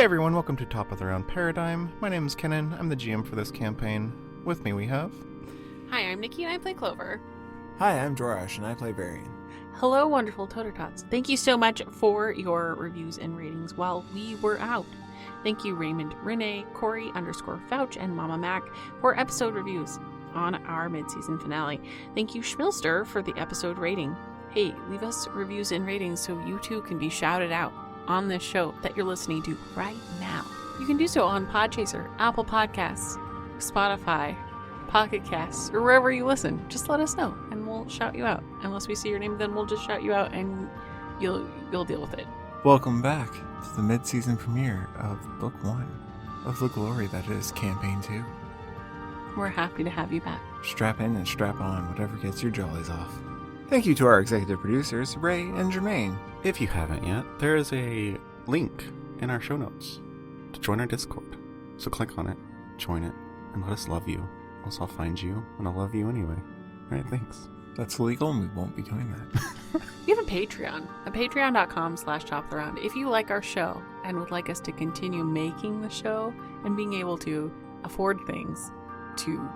Hey everyone, welcome to Top of the Round Paradigm. My name is Kenan, I'm the GM for this campaign. With me we have... Hi, I'm Nikki and I play Clover. Hi, I'm Jorash and I play Varian. Hello, wonderful Toter-Tots. Thank you so much for your reviews and ratings while we were out. Thank you Raymond, Renee, Corey _Fouch, and Mama Mac for episode reviews on our mid-season finale. Thank you Schmilster for the episode rating. Hey, leave us reviews and ratings so you too can be shouted out on this show that you're listening to right now. You can do so on Podchaser, Apple Podcasts, Spotify, Pocket Casts, or wherever you listen. Just let us know and we'll shout you out. Unless we see your name, then we'll just shout you out and you'll deal with it. Welcome back to the mid-season premiere of Book 1 of the glory that is Campaign 2. We're happy to have you back. Strap in and strap on, whatever gets your jollies off. Thank you to our executive producers, Ray and Jermaine. If you haven't yet, there is a link in our show notes to join our Discord. So click on it, join it, and let us love you. Else I'll find you, and I'll love you anyway. Alright, thanks. That's legal and we won't be doing that. We have a Patreon at patreon.com/toptheround. If you like our show and would like us to continue making the show and being able to afford things to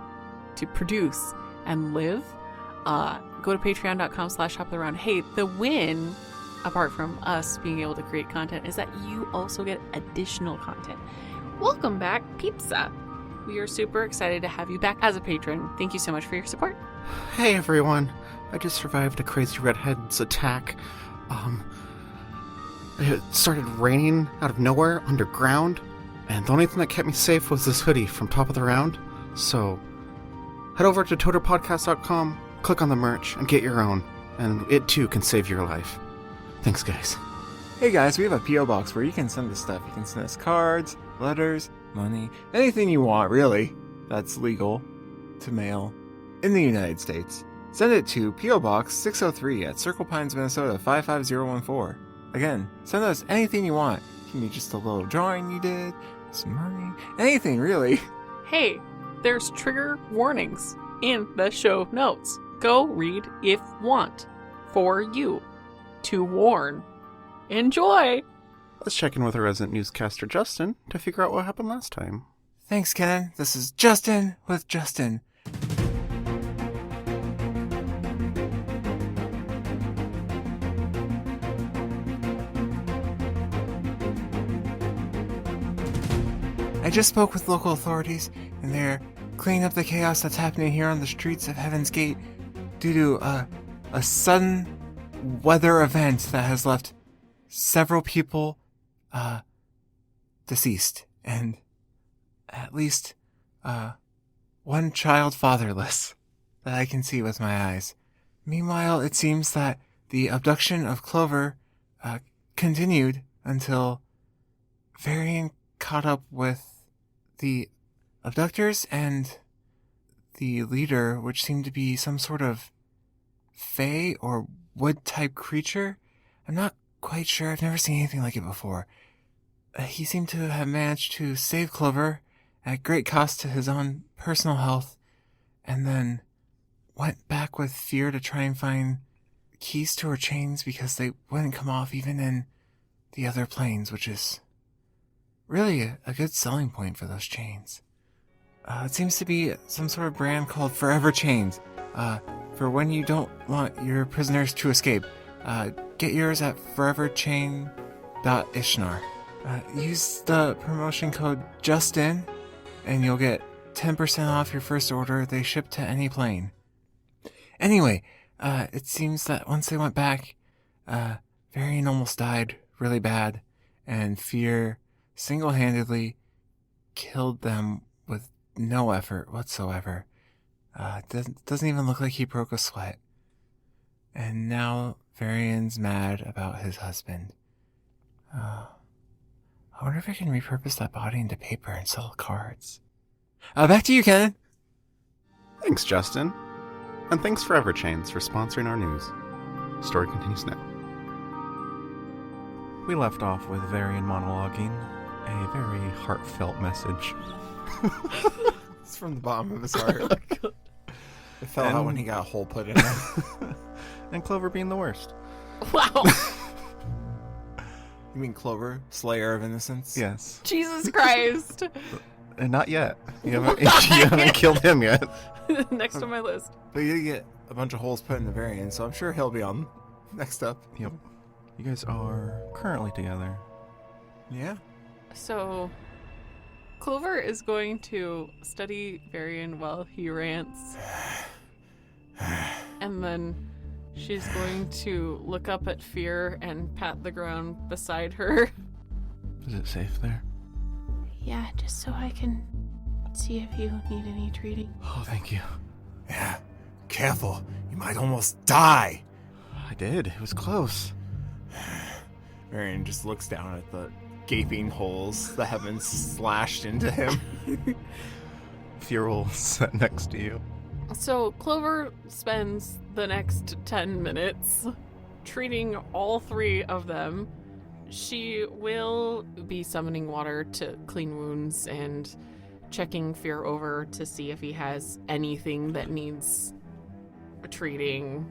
produce and live, go to patreon.com/toptheround. Hey, the win, apart from us being able to create content, is that you also get additional content. Welcome back, Pizza. We are super excited to have you back as a patron. Thank you so much for your support. Hey everyone, I just survived a crazy redhead's attack. It started raining out of nowhere underground, and the only thing that kept me safe was this hoodie from Top of the Round. So head over to toterpodcast.com, click on the merch, and get your own, and it too can save your life. Thanks guys. Hey guys, we have a P.O. box where you can send us stuff. You can send us cards, letters, money, anything you want, really, that's legal to mail in the United States. Send it to P.O. Box 603 at Circle Pines, Minnesota 55014. Again, send us anything you want. It can be just a little drawing you did, some money, anything really. Hey, there's trigger warnings in the show notes. Go read if want. For you. To warn. Enjoy! Let's check in with our resident newscaster Justin to figure out what happened last time. Thanks, Kenan. This is Justin with Justin. I just spoke with local authorities, and they're cleaning up the chaos that's happening here on the streets of Heaven's Gate due to a sudden weather event that has left several people deceased, and at least one child fatherless that I can see with my eyes. Meanwhile, it seems that the abduction of Clover continued until Varian caught up with the abductors and the leader, which seemed to be some sort of fae or wood-type creature. I'm not quite sure. I've never seen anything like it before. He seemed to have managed to save Clover at great cost to his own personal health, and then went back with fear to try and find keys to her chains because they wouldn't come off even in the other planes, which is really a good selling point for those chains. It seems to be some sort of brand called Forever Chains, for when you don't want your prisoners to escape. Get yours at foreverchain.ishnar. Use the promotion code JUSTIN, and you'll get 10% off your first order. They ship to any plane. Anyway, it seems that once they went back, Varian almost died really bad, and Fear single-handedly killed them with no effort whatsoever. Doesn't even look like he broke a sweat. And now Varian's mad about his husband. I wonder if I can repurpose that body into paper and sell cards. Back to you, Kenan. Thanks, Justin. And thanks Forever Chains for sponsoring our news. Story continues now. We left off with Varian monologuing a very heartfelt message. It's from the bottom of his heart. It fell out when he got a hole put in it. And Clover being the worst. Wow. You mean Clover, Slayer of Innocence? Yes. Jesus Christ. And not yet. You haven't killed him yet. Next on my list. But you get a bunch of holes put in the Varian, so I'm sure he'll be on next up. Yep. You guys are currently together. Yeah. So, Clover is going to study Varian while he rants. And then she's going to look up at Fear and pat the ground beside her. Is it safe there? Yeah, just so I can see if you need any treating. Oh, thank you. Yeah. Careful. You might almost die. I did. It was close. Varian just looks down at the gaping holes that have been slashed into him. Fear will sit next to you. So Clover spends the next 10 minutes treating all three of them. She will be summoning water to clean wounds and checking Fear over to see if he has anything that needs treating.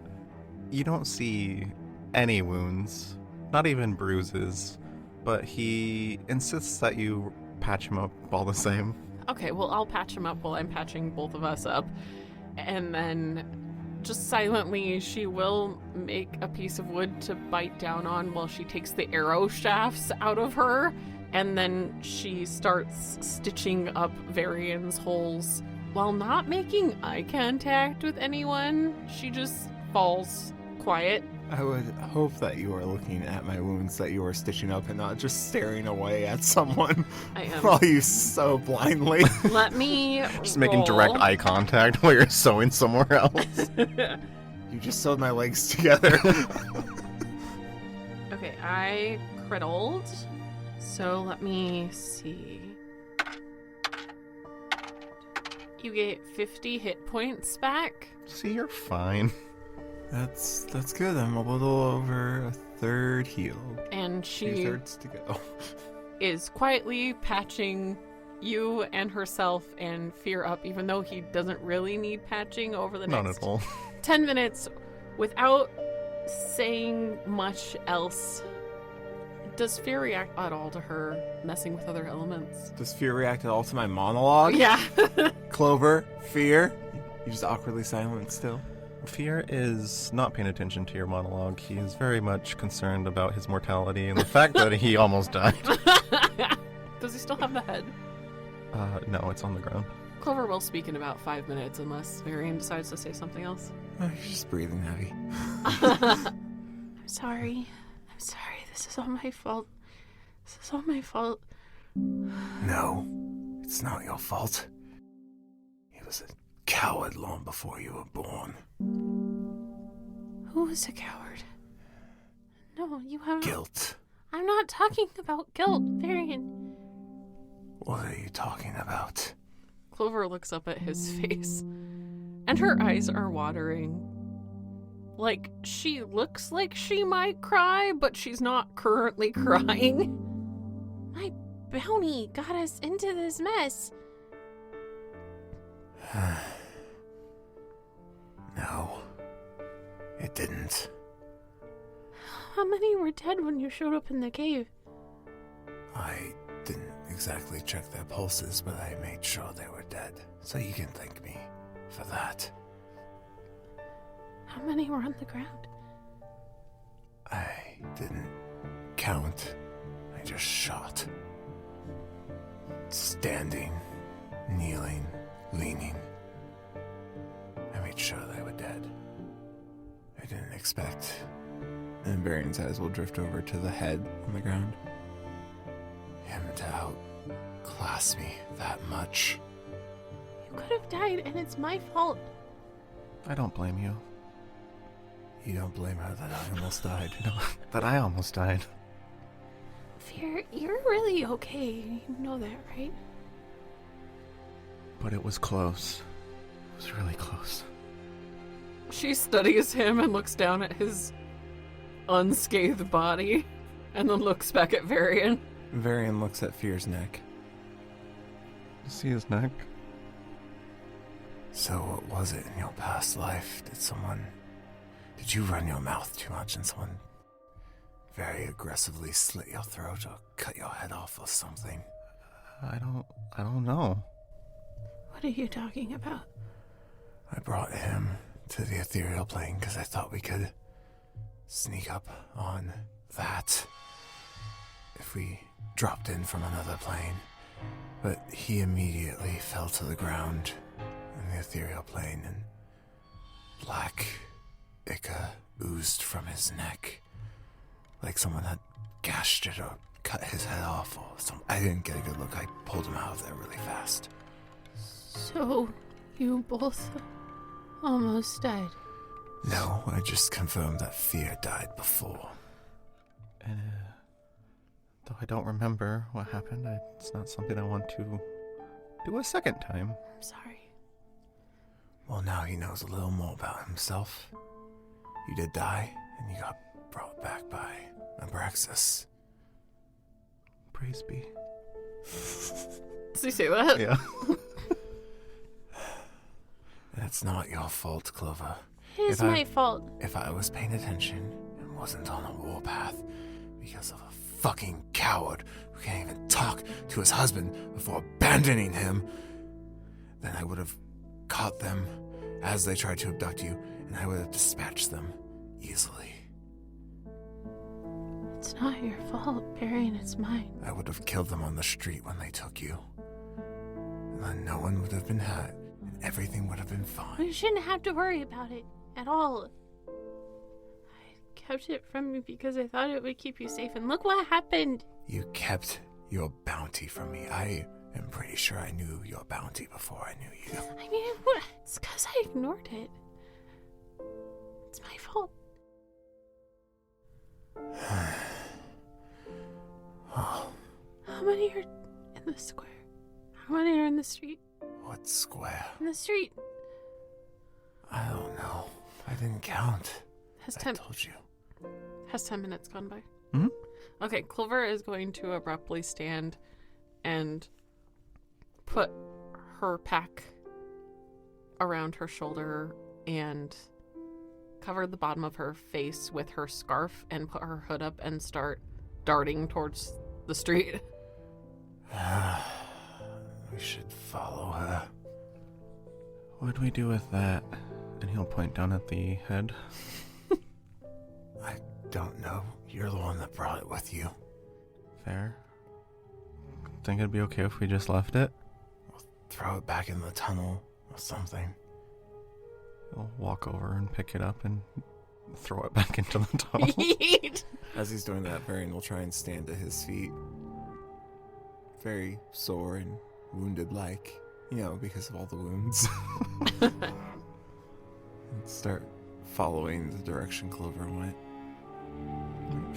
You don't see any wounds, not even bruises, but he insists that you patch him up all the same. Okay, well, I'll patch him up while I'm patching both of us up. And then just silently, she will make a piece of wood to bite down on while she takes the arrow shafts out of her. And then she starts stitching up Varian's holes while not making eye contact with anyone. She just falls quiet. I would hope that you are looking at my wounds that you are stitching up and not just staring away at someone I am. while you sew blindly. Let me Just making direct eye contact while you're sewing somewhere else. You just sewed my legs together. Okay, I crittled. So let me see. You get 50 hit points back. See, you're fine. That's good. I'm a little over a third healed. And 2 she thirds to go. is quietly patching you and herself and Fear up, even though he doesn't really need patching over the Not next at all. 10 minutes without saying much else. Does Fear react at all to her messing with other elements? Does Fear react at all to my monologue? Yeah. Clover, Fear? You just awkwardly silent still? Fear is not paying attention to your monologue. He is very much concerned about his mortality and the fact that he almost died. Does he still have the head? No, it's on the ground. Clover will speak in about 5 minutes unless Varian decides to say something else. Oh, you're just breathing heavy. I'm sorry. I'm sorry. This is all my fault. This is all my fault. No, it's not your fault. He was a coward long before you were born. Who is a coward? No, you haven't. Guilt. I'm not talking about guilt, Varian. What are you talking about? Clover looks up at his face, and her eyes are watering. Like, she looks like she might cry, but she's not currently crying. My bounty got us into this mess. No, it didn't. How many were dead when you showed up in the cave? I didn't exactly check their pulses, but I made sure they were dead. So you can thank me for that. How many were on the ground? I didn't count. I just shot. Standing, kneeling, leaning. I made sure they were dead. I didn't expect. And Varian's eyes will drift over to the head on the ground. Him to outclass me that much. You could have died, and it's my fault. I don't blame you. You don't blame her that I almost died. No, that I almost died. Fear, you're really okay. You know that, right? But it was close. It was really close. She studies him and looks down at his unscathed body, and then looks back at Varian. Varian looks at Fear's neck. See his neck? So what was it in your past life? Did you run your mouth too much and someone very aggressively slit your throat or cut your head off or something. I don't know. What are you talking about? I brought him to the ethereal plane because I thought we could sneak up on that if we dropped in from another plane. But he immediately fell to the ground in the ethereal plane, and black ichor oozed from his neck, like someone had gashed it or cut his head off or something. I didn't get a good look. I pulled him out of there really fast. So, you both almost died. No, I just confirmed that fear died before. Though I don't remember what happened, it's not something I want to do a second time. I'm sorry. Well, now he knows a little more about himself. You did die, and you got brought back by Abraxas. Praise be. Did you say that? Yeah. It's not your fault, Clover. It is my fault. If I was paying attention and wasn't on a warpath because of a fucking coward who can't even talk to his husband before abandoning him, then I would have caught them as they tried to abduct you, and I would have dispatched them easily. It's not your fault, Barry, it's mine. I would have killed them on the street when they took you. And then no one would have been hurt, and everything would have been fine. You shouldn't have to worry about it at all. I kept it from you because I thought it would keep you safe, and look what happened. You kept your bounty from me. I am pretty sure I knew your bounty before I knew you. I mean, it's because I ignored it. It's my fault. Oh, How many are in the square? How many are in the street? what square? In the street. I don't know. I didn't count. Has I 10 told you. Has 10 minutes gone by? Hmm? Okay, Clover is going to abruptly stand and put her pack around her shoulder and cover the bottom of her face with her scarf and put her hood up and start darting towards the street. We should follow her. What do we do with that? And he'll point down at the head. I don't know. You're the one that brought it with you. Fair. Think it'd be okay if we just left it? Throw it back in the tunnel or something. He'll walk over and pick it up and throw it back into the tunnel. As he's doing that, Varian will try and stand to his feet. Very sore and wounded-like, because of all the wounds. And start following the direction Clover went.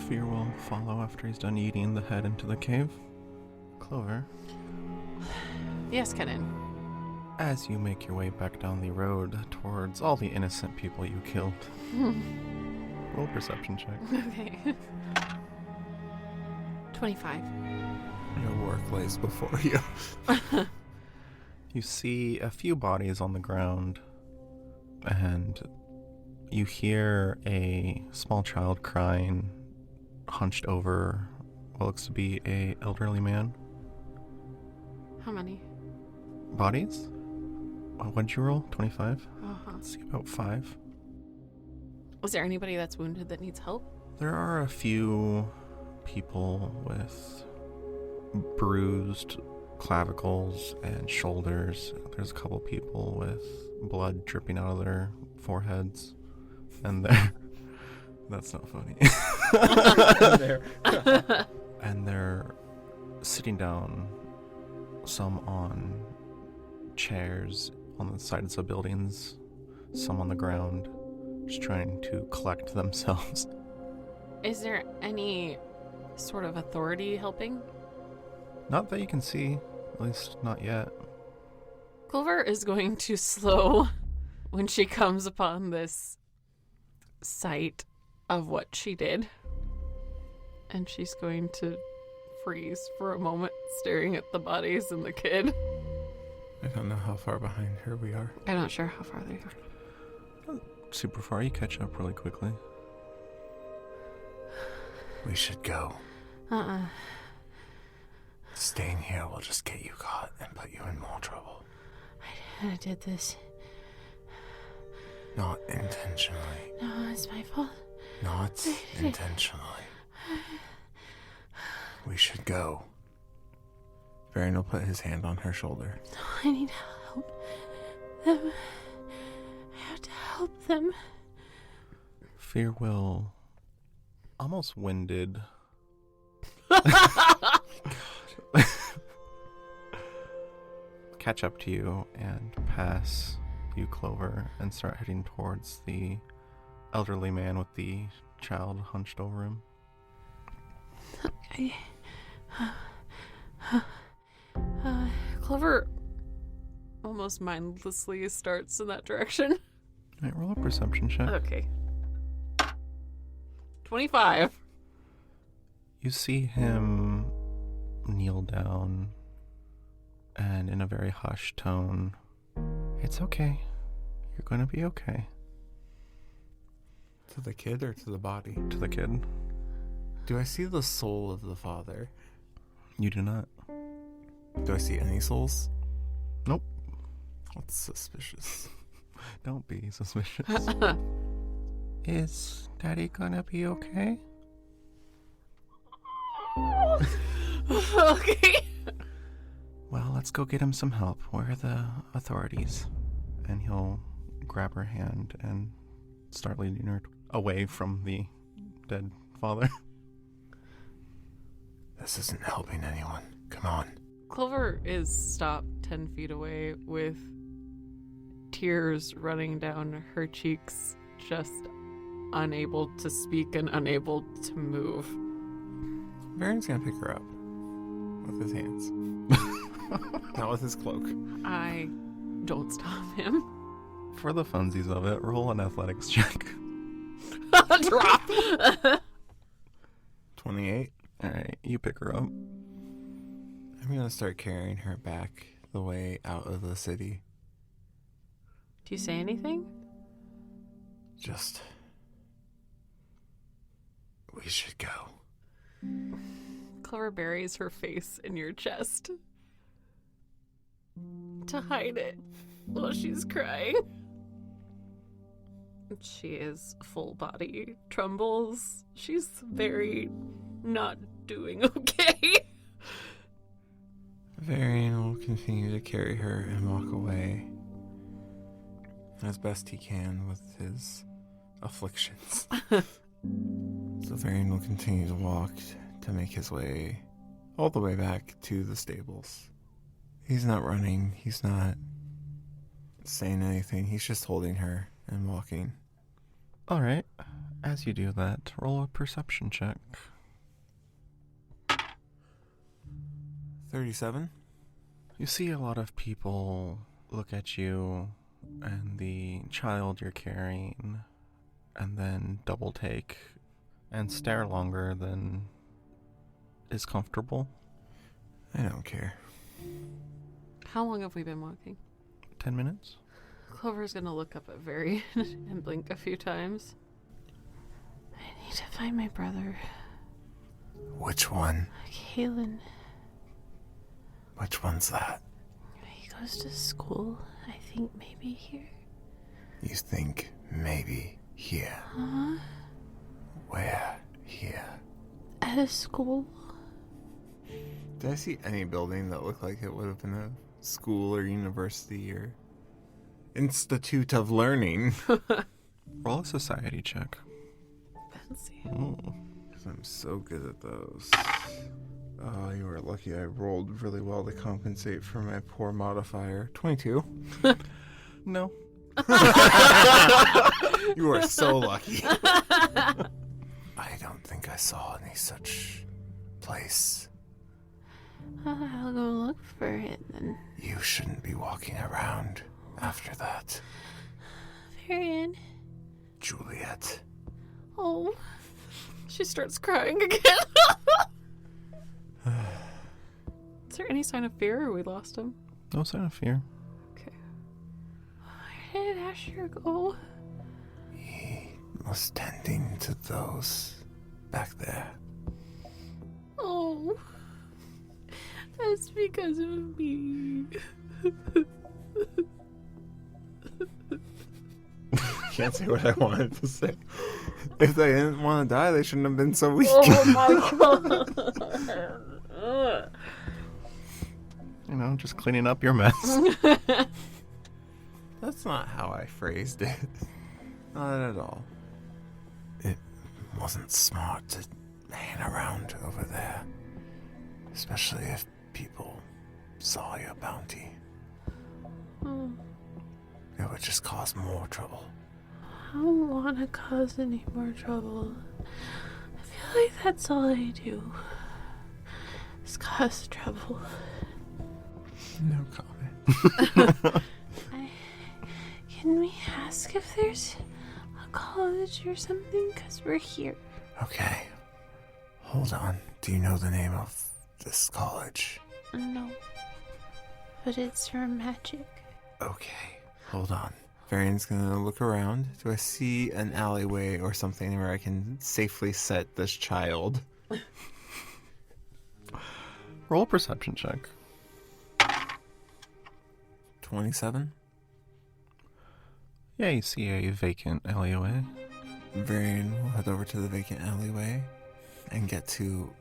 Fear will follow after he's done eating the head into the cave. Clover, Yes, Kenan. as you make your way back down the road towards all the innocent people you killed, roll perception check. Okay. 25. Your work lays before you. You see a few bodies on the ground, and you hear a small child crying, hunched over what looks to be a elderly man. How many? Bodies? What'd you roll? 25? Uh-huh. Let's see, about 5. Is there anybody that's wounded that needs help? There are a few people with bruised clavicles and shoulders. There's a couple people with blood dripping out of their foreheads. And they're... That's not funny. And they're sitting down, some on chairs on the sides of buildings, some on the ground, just trying to collect themselves. Is there any sort of authority helping? Not that you can see, at least not yet. Clover is going to slow when she comes upon this sight of what she did. And she's going to freeze for a moment, staring at the bodies and the kid. I don't know how far behind her we are. I'm not sure how far they are. Super far, you catch up really quickly. We should go. Staying here will just get you caught and put you in more trouble. I did this. Not intentionally. No, it's my fault. Not intentionally. We should go. Varian will put his hand on her shoulder. I need help. Them. I have to help them. Fear will, almost winded, catch up to you and pass you, Clover, and start heading towards the elderly man with the child hunched over him. Clover almost mindlessly starts in that direction. Alright, roll a perception check. Okay. 25. You see him kneel down and in a very hushed tone, "It's okay. You're going to be okay." To the kid or to the body? To the kid. Do I see the soul of the father? You do not. Do I see any souls? Nope. That's suspicious. Don't be suspicious. Is Daddy gonna be okay? Okay. Well, let's go get him some help. Where are the authorities? And he'll grab her hand and start leading her away from the dead father. This isn't helping anyone. Come on. Clover is stopped 10 feet away with tears running down her cheeks, just unable to speak and unable to move. Varian's gonna pick her up with his hands. Not with his cloak. I don't stop him. For the funsies of it, roll an athletics check. Drop. 28. Alright, you pick her up. I'm gonna start carrying her back the way out of the city. Do you say anything? Just... we should go. Clover buries her face in your chest to hide it while she's crying. She is full body trembles. She's very not doing okay. Varian will continue to carry her and walk away as best he can with his afflictions. So Varian will continue to walk to make his way all the way back to the stables. He's not running, he's not saying anything, he's just holding her and walking. Alright, as you do that, roll a perception check. 37. You see a lot of people look at you and the child you're carrying and then double take and stare longer than is comfortable. I don't care. How long have we been walking? 10 minutes? Clover's gonna look up at Varian and blink a few times. I need to find my brother. Which one? Kalen. Which one's that? He goes to school, I think maybe here. You think maybe here? Huh? Where here? At a school? Did I see any building that looked like it would have been a school or university or institute of learning? Roll a society check. Fancy. Because I'm so good at those. Oh, you were lucky I rolled really well to compensate for my poor modifier. 22. No. You are so lucky. I don't think I saw any such place. I'll go look for it then. You shouldn't be walking around after that. Varian. Juliet. Oh. She starts crying again. Is there any sign of fear or we lost him? No sign of fear. Okay. Where did Asher go? He was tending to those back there. It's because of me. Can't say what I wanted to say. If they didn't want to die, they shouldn't have been so weak. Oh my god. Just cleaning up your mess. That's not how I phrased it. Not at all. It wasn't smart to hang around over there. Especially if people saw your bounty. It would just cause more trouble. I don't want to cause any more trouble. I feel like that's all I do. Is cause trouble. No comment. Can we ask if there's a college or something? Because we're here. Okay. Hold on. Do you know the name of this college? No. But it's for magic. Okay. Hold on. Varian's gonna look around. Do I see an alleyway or something where I can safely set this child? Roll a perception check. 27? Yeah, you see a vacant alleyway. Varian will head over to the vacant alleyway and get to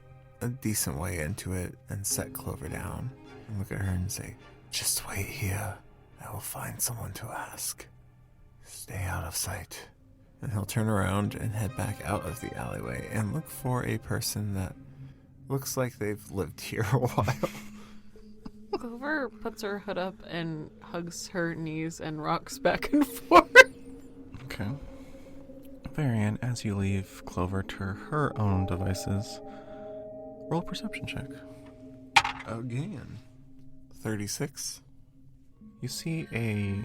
a decent way into it and set Clover down and look at her and say, "Just wait here. I will find someone to ask. Stay out of sight." And he'll turn around and head back out of the alleyway and look for a person that looks like they've lived here a while. Clover puts her hood up and hugs her knees and rocks back and forth. Okay. Varian, as you leave Clover to her own devices, roll a perception check. Again. 36. You see a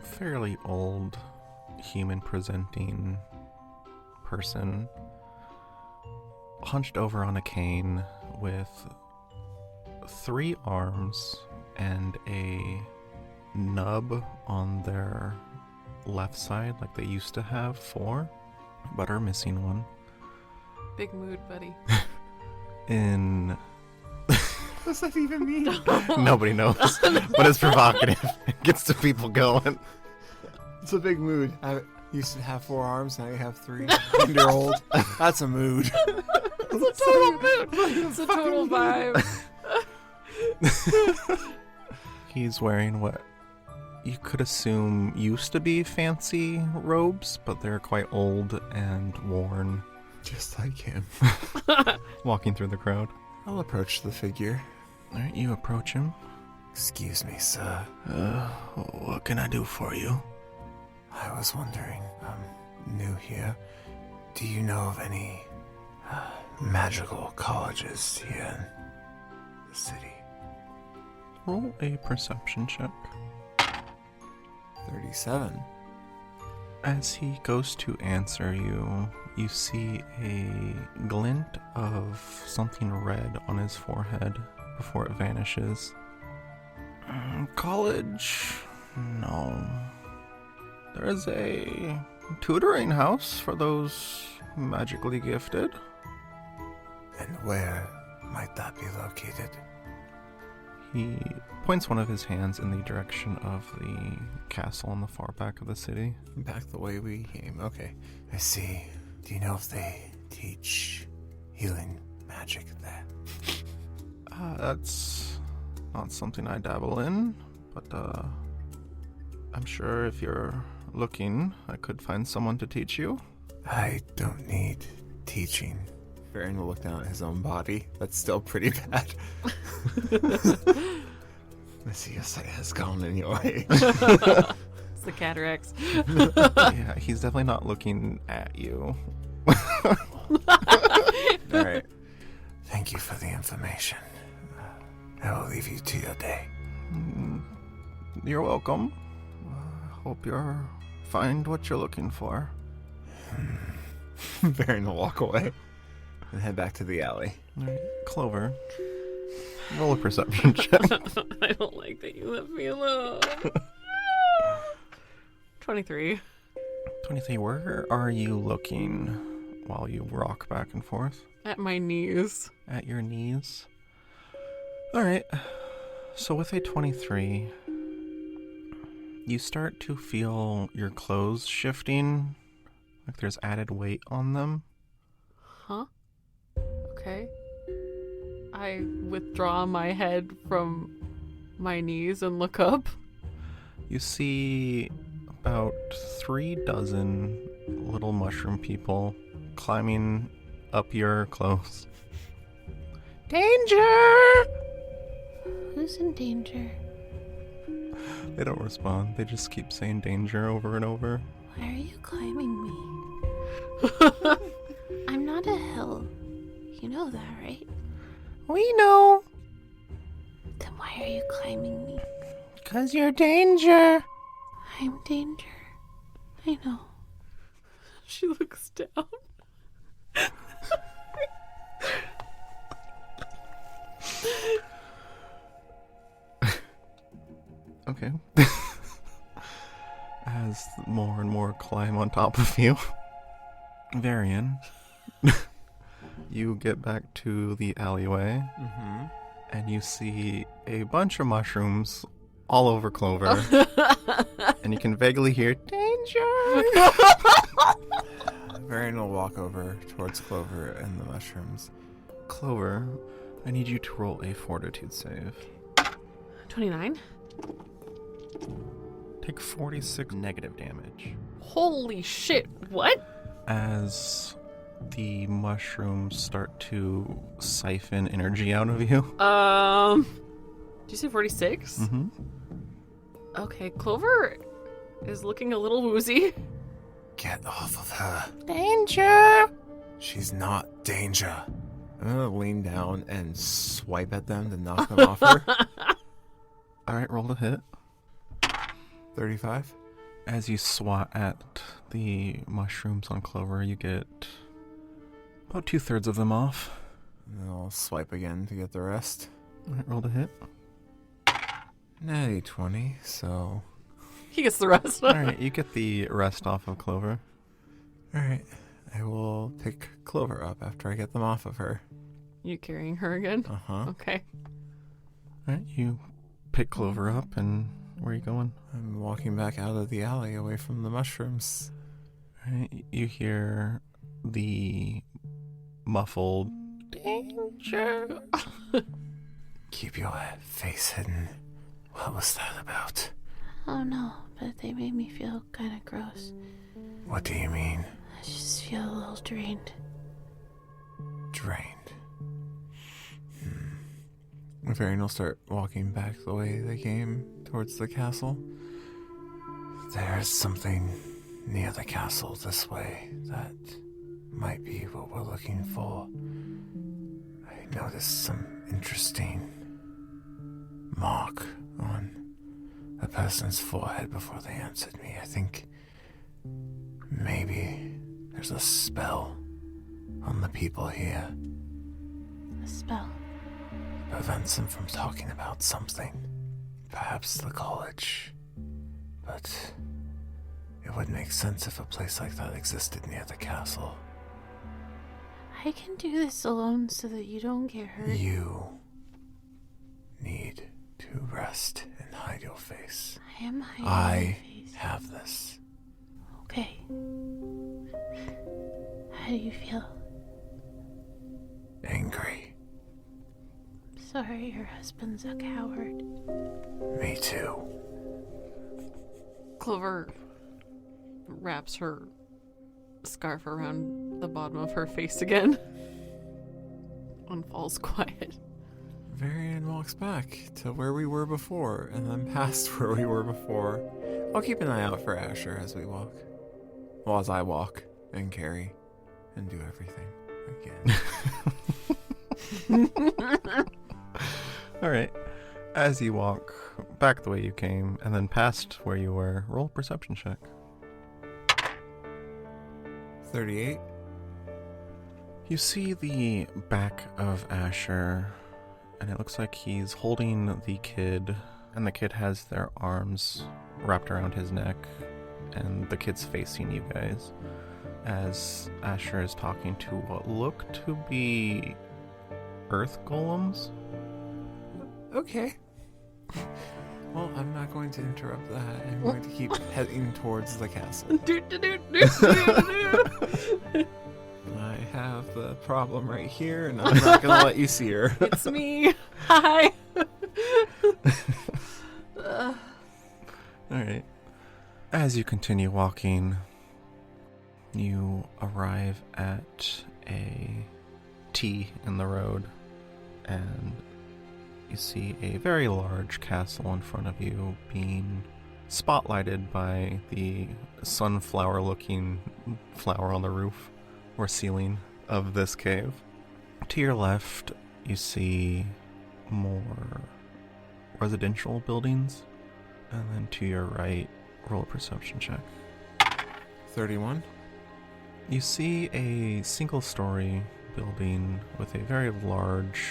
fairly old, human-presenting person hunched over on a cane with 3 arms and a nub on their left side like they used to have 4, but are missing one. Big mood, buddy. In... What does that even mean? Nobody knows, but it's provocative. It gets the people going. It's a big mood. I used to have 4 arms, now you have 3. And you're old. That's a mood. It's a total mood. It's a total vibe. He's wearing what you could assume used to be fancy robes, but they're quite old and worn. Just like him. Walking through the crowd. I'll approach the figure. Alright, you approach him. Excuse me, sir. What can I do for you? I was wondering, I'm new here. Do you know of any magical colleges here in the city? Roll a perception check. 37. As he goes to answer you, you see a glint of something red on his forehead before it vanishes. College? No. There is a tutoring house for those magically gifted. And where might that be located? He points one of his hands in the direction of the castle in the far back of the city. Back the way we came. Okay, I see. Do you know if they teach healing magic there? That's not something I dabble in, but I'm sure if you're looking, I could find someone to teach you. I don't need teaching. Varian will look down at his own body. That's still pretty bad. I see your sight has gone in your way. It's the cataracts. Yeah, he's definitely not looking at you. Alright. Thank you for the information. I will leave you to your day. You're welcome. Hope you're find what you're looking for. Varian will walk away and head back to the alley. Right. Clover, roll a perception check. I don't like that you left me alone. 23. 23, where are you looking while you rock back and forth? At my knees. At your knees? Alright, so with a 23, you start to feel your clothes shifting, like there's added weight on them. Huh? Okay. I withdraw my head from my knees and look up. You see about 3 dozen little mushroom people climbing up your clothes. Danger! Who's in danger? They don't respond. They just keep saying danger over and over. Why are you climbing me? I'm not a hill. You know that, right? We know. Then why are you climbing me? 'Cause you're danger. I'm danger. I know. She looks down. Okay. As more and more climb on top of you. Varian, you get back to the alleyway, and you see a bunch of mushrooms all over Clover, and you can vaguely hear, danger! Varian will walk over towards Clover and the mushrooms. Clover, I need you to roll a fortitude save. 29. Take 46 negative damage. Holy shit, what? As the mushrooms start to siphon energy out of you. Did you say 46? Mm-hmm. Okay, Clover is looking a little woozy. Get off of her. Danger! She's not danger. I'm gonna lean down and swipe at them to knock them off her. Alright, roll to hit. 35. As you swat at the mushrooms on Clover, you get about 2/3 of them off. And then I'll swipe again to get the rest. Alright, roll to hit. Natty 20, so... He gets the rest. Alright, you get the rest off of Clover. Alright, I will pick Clover up after I get them off of her. You carrying her again? Uh-huh. Okay. Alright, you pick Clover up, and where are you going? I'm walking back out of the alley away from the mushrooms. Alright, you hear the muffled danger. Keep your face hidden. What was that about? Oh no, but they made me feel kind of gross. What do you mean? I just feel a little drained. Drained. Varian will start walking back the way they came towards the castle. There's something near the castle this way that might be what we're looking for. I noticed some interesting mark on a person's forehead before they answered me. I think maybe there's a spell on the people here. A spell. Prevents them from talking about something. Perhaps the college. But it would make sense if a place like that existed near the castle. I can do this alone so that you don't get hurt. You need to rest and hide your face. I am hiding my I face. have this. Okay. How do you feel? Angry. Sorry, your husband's a coward. Me too. Clover wraps her scarf around the bottom of her face again and falls quiet. Varian walks back to where we were before, and then past where we were before. I'll keep an eye out for Asher as we walk. Well, as I walk and carry and do everything again. Alright, as you walk back the way you came, and then past where you were, roll a perception check. 38. You see the back of Asher, and it looks like he's holding the kid, and the kid has their arms wrapped around his neck, and the kid's facing you guys, as Asher is talking to what look to be earth golems. Okay. Well, I'm not going to interrupt that. I'm going to keep heading towards the castle. I have the problem right here, and I'm not going to let you see her. It's me. Hi. Alright. As you continue walking, you arrive at a T in the road, and you see a very large castle in front of you being spotlighted by the sunflower-looking flower on the roof or ceiling of this cave. To your left, you see more residential buildings, and then to your right, roll a perception check. 31. You see a single-story building with a very large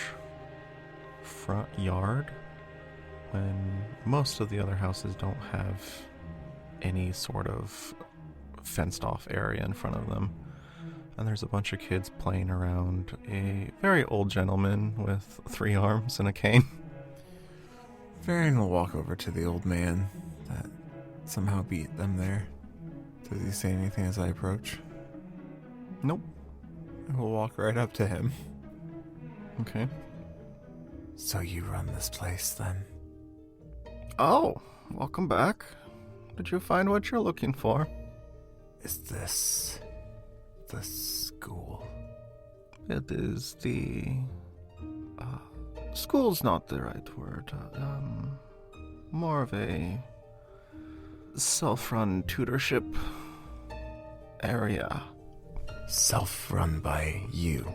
front yard, when most of the other houses don't have any sort of fenced-off area in front of them. And there's a bunch of kids playing around a very old gentleman with 3 arms and a cane. Varian will walk over to the old man that somehow beat them there. Does he say anything as I approach? Nope. We'll walk right up to him. Okay. So you run this place, then? Oh, welcome back. Did you find what you're looking for? Is this the school? It is the... school's not the right word. More of a self-run tutorship area. Self-run by you?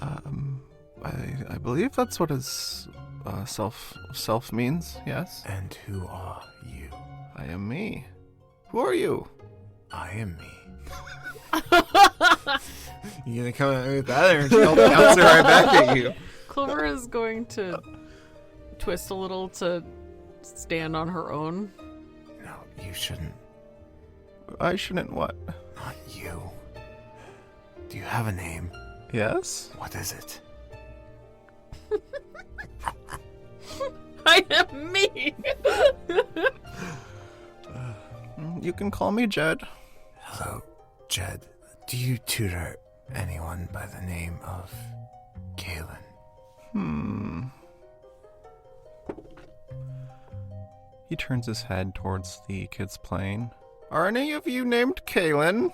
I believe that's what his self means, yes? And who are you? I am me. Who are you? I am me. You gonna come at me with that energy? I'll bounce it right back at you. Clover is going to twist a little to stand on her own. No, you shouldn't. I shouldn't what? Not you. Do you have a name? Yes? What is it? I am me. You can call me Jed. Hello, Jed. Do you tutor anyone by the name of Kaylin? He turns his head towards the kids playing. Are any of you named Kaylin?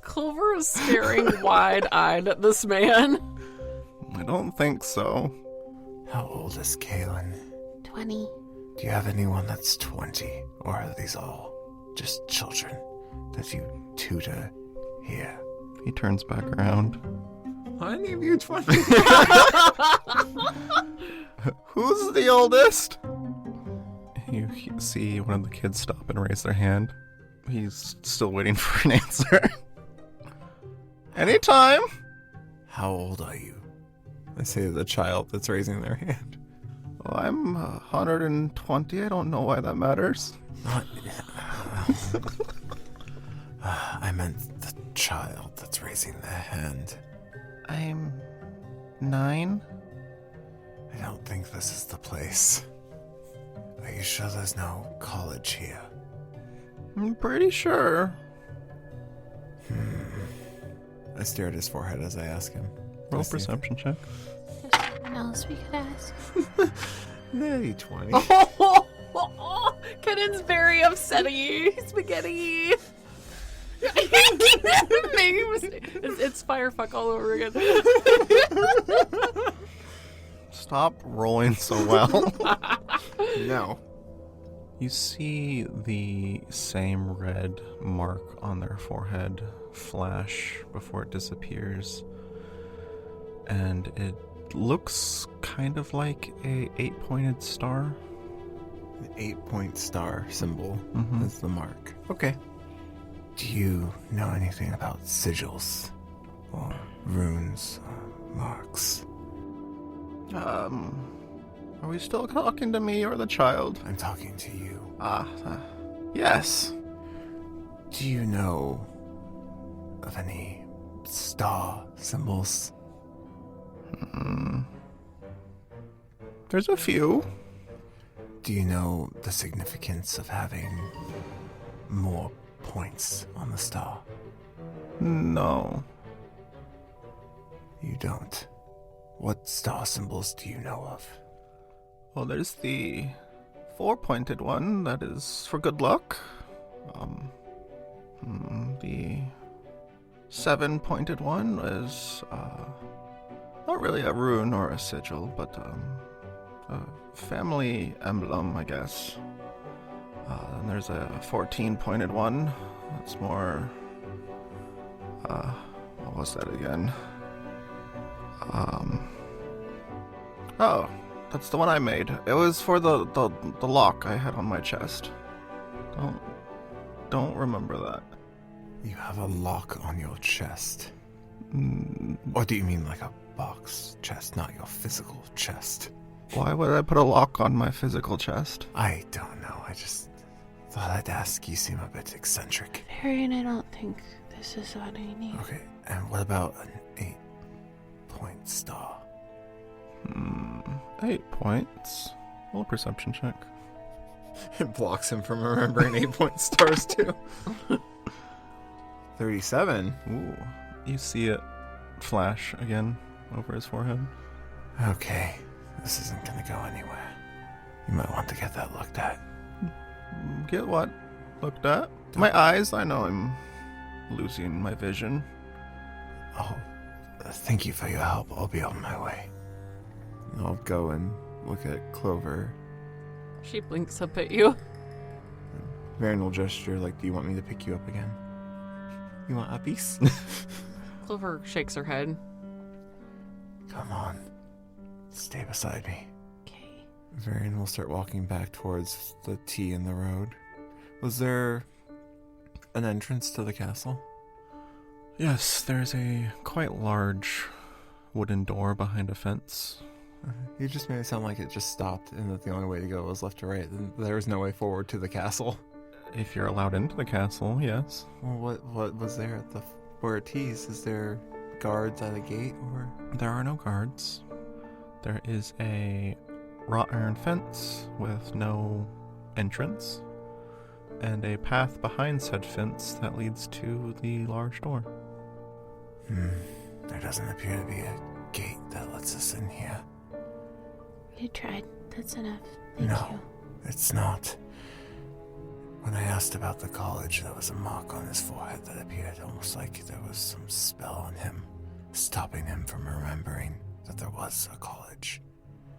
Clover is staring wide-eyed at this man. I don't think so. How old is Kaylin? 20. Do you have anyone that's 20? Or are these all just children that you tutor here? He turns back around. Are any of you 20? Who's the oldest? You see one of the kids stop and raise their hand. He's still waiting for an answer. Anytime. How old are you? I say to the child that's raising their hand. Well, I'm 120. I don't know why that matters. Not... I meant the child that's raising their hand. I'm 9. I don't think this is the place. Are you sure there's no college here? I'm pretty sure. I stare at his forehead as I ask him. Roll a perception check. There's someone else we could ask. Maybe 20. Kennan's very upsetty. Spaghetti. Making mistake. It's firefuck all over again. Stop rolling so well. No. You see the same red mark on their forehead flash before it disappears. And it looks kind of like a 8-pointed star. An 8-point star symbol Mhm. is the mark. Okay. Do you know anything about sigils? Or runes, or marks? Are we still talking to me or the child? I'm talking to you. Yes. Do you know of any star symbols? There's a few. Do you know the significance of having more points on the star? No. You don't. What star symbols do you know of? Well, there's the 4-pointed one that is for good luck. The 7-pointed one is not really a rune or a sigil, but a family emblem, I guess. And there's a 14-pointed one. That's more. What was that again? Oh, that's the one I made. It was for the lock I had on my chest. Don't remember that. You have a lock on your chest. Or do you mean like a box chest, not your physical chest? Why would I put a lock on my physical chest? I don't know. I just thought I'd ask. You seem a bit eccentric. Varian, I don't think this is what I need. Okay, and what about an 8-point star? 8 points. Roll a perception check. It blocks him from remembering 8-point stars too. 37. Ooh. You see it flash again over his forehead. Okay, this isn't gonna go anywhere. You might want to get that looked at. Get what? Looked at? My eyes? I know I'm losing my vision. Oh, thank you for your help. I'll be on my way. I'll go and look at Clover. She blinks up at you. Varen will gesture like, do you want me to pick you up again? You want a piece? Clover shakes her head. Come on. Stay beside me. Okay. Varian will start walking back towards the T in the road. Was there an entrance to the castle? Yes, there's a quite large wooden door behind a fence. You just made it sound like it just stopped and that the only way to go was left to right. There was no way forward to the castle. If you're allowed into the castle, yes. Well, what was there at where it tees? Is there guards at a gate or? There are no guards. There is a wrought iron fence with no entrance, and a path behind said fence that leads to the large door. There doesn't appear to be a gate that lets us in here. You tried. That's enough. Thank No, you. it's not. When I asked about the college, there was a mark on his forehead that appeared almost like there was some spell on him, stopping him from remembering that there was a college.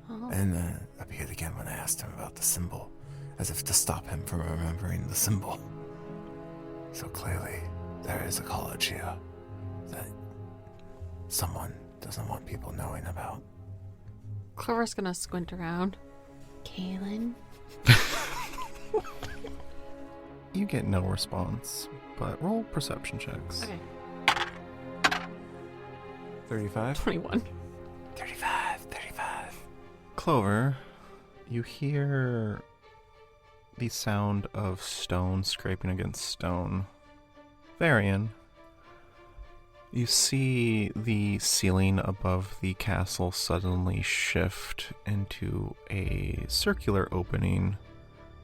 Oh. And appeared again when I asked him about the symbol, as if to stop him from remembering the symbol. So clearly, there is a college here that someone doesn't want people knowing about. Clover's gonna squint around. Kaylin? You get no response, but roll perception checks. Okay. 35? 21. 35. Clover, you hear the sound of stone scraping against stone. Varian, you see the ceiling above the castle suddenly shift into a circular opening,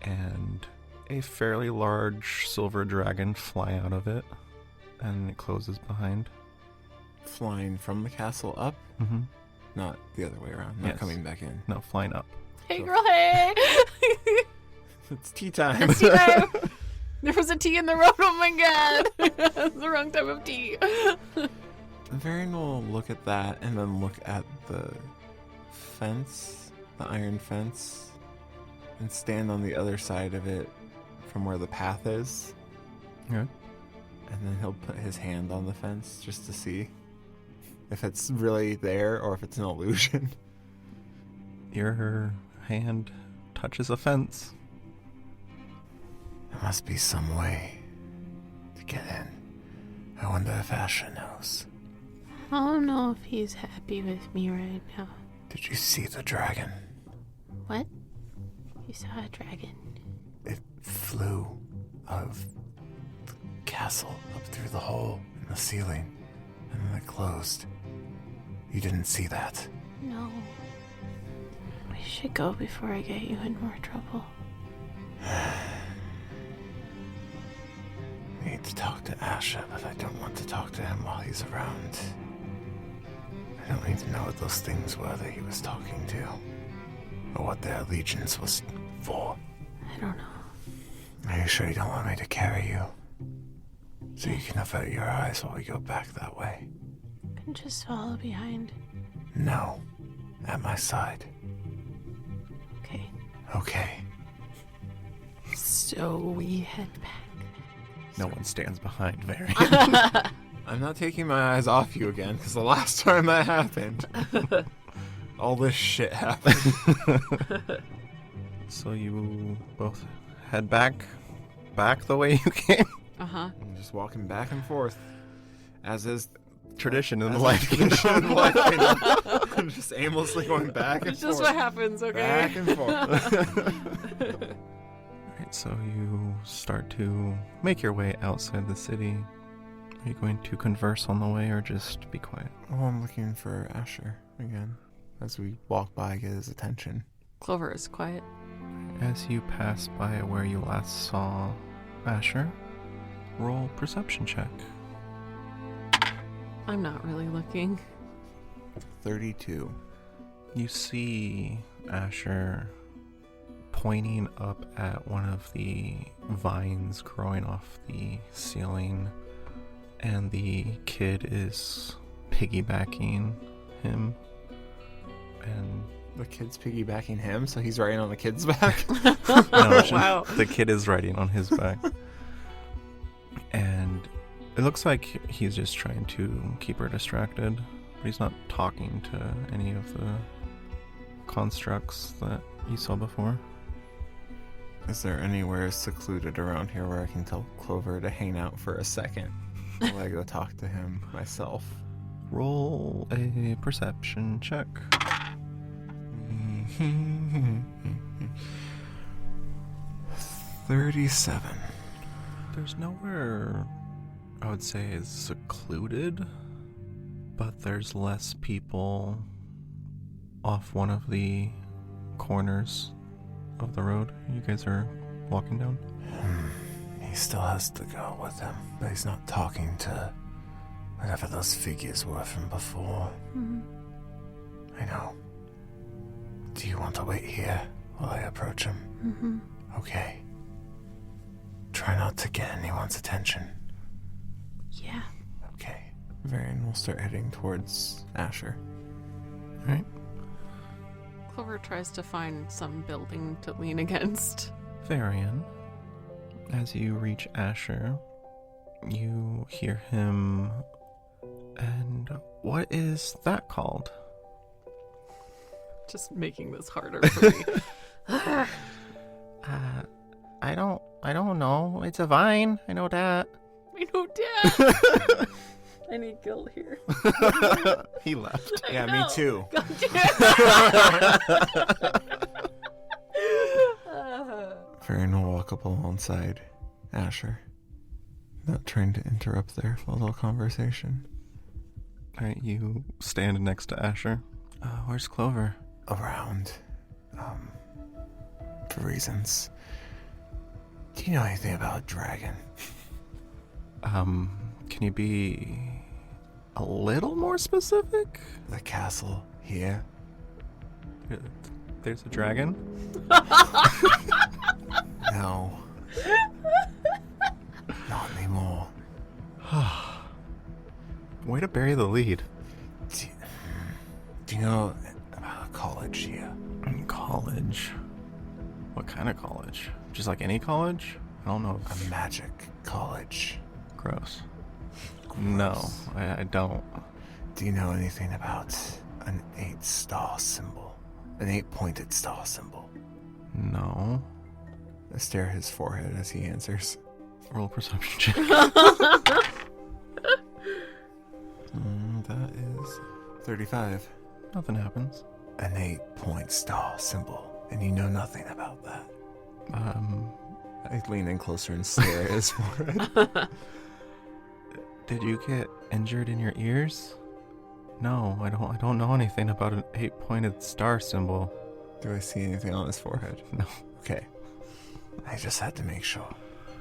and a fairly large silver dragon fly out of it, and it closes behind. Flying from the castle up? Mm-hmm. Not the other way around. Not Yes. coming back in. No, flying up. Hey, girl, hey! It's tea time. It's tea time. There was a tea in the road. Oh my god. It's the wrong type of tea. Varian will look at that and then look at the fence, the iron fence, and stand on the other side of it from where the path is. Yeah. And then he'll put his hand on the fence just to see if it's really there or if it's an illusion. Your hand touches a fence. There must be some way to get in. I wonder if Asher knows. I don't know if he's happy with me right now. Did you see the dragon? What? You saw a dragon. It flew out of the castle up through the hole in the ceiling, and then it closed. You didn't see that? No. We should go before I get you in more trouble. I need to talk to Asher, but I don't want to talk to him while he's around. I don't even know what those things were that he was talking to, or what their allegiance was for. I don't know. Are you sure you don't want me to carry you? So you can avert your eyes while we go back that way? I can just follow behind. No. At my side. Okay. Okay. So we head back. No one stands behind Varian. I'm not taking my eyes off you again, because the last time that happened, all this shit happened. So you both head back the way you came? Uh-huh. I'm just walking back and forth, as is Tradition in the as life. is tradition in life. I know. I'm just aimlessly going back and It's forth. just what happens, okay? Back and forth. Alright, so you start to make your way outside the city. Are you going to converse on the way or just be quiet? Oh, I'm looking for Asher again. As we walk by, get his attention. Clover is quiet. As you pass by where you last saw Asher, roll perception check. I'm not really looking. 32. You see Asher pointing up at one of the vines growing off the ceiling, and the kid is piggybacking him. And The kid's piggybacking him, so he's riding on the kid's back. no, Wow. the kid is riding on his back. And it looks like he's just trying to keep her distracted, but he's not talking to any of the constructs that you saw before. Is there anywhere secluded around here where I can tell Clover to hang out for a second while I go talk to him myself? Roll a perception check. 37. There's nowhere I would say is secluded, but there's less people off one of the corners of the road you guys are walking down. He still has to go with him, but he's not talking to whatever those figures were from before. I know. Do you want to wait here while I approach him? Okay. Try not to get anyone's attention. Yeah. Okay. Varian will start heading towards Asher. Right? Clover tries to find some building to lean against. Varian, as you reach Asher, you hear him. And what is that called? Just making this harder for me. I don't know. It's a vine. I know that. I know, Dad. I need guilt here. He left. Yeah, me too. God damn. Varian will walk up alongside Asher, not trying to interrupt their little conversation. Alright, you stand next to Asher. Where's Clover? Around, for reasons. Do you know anything about a dragon? Can you be a little more specific? The castle here? There's a dragon? No. Not anymore. Way to bury the lead. Do you know about a college here? College? What kind of college? Just like any college? I don't know. A magic college. Gross. No, I don't. Do you know anything about an 8-star symbol? An 8-pointed star symbol? No. I stare at his forehead as he answers. Roll a perception check. That is 35. Nothing happens. An 8-point star symbol, and you know nothing about that. I lean in closer and stare at his forehead. Did you get injured in your ears? No, I don't know anything about an 8-pointed star symbol. Do I see anything on his forehead? No. Okay. I just had to make sure.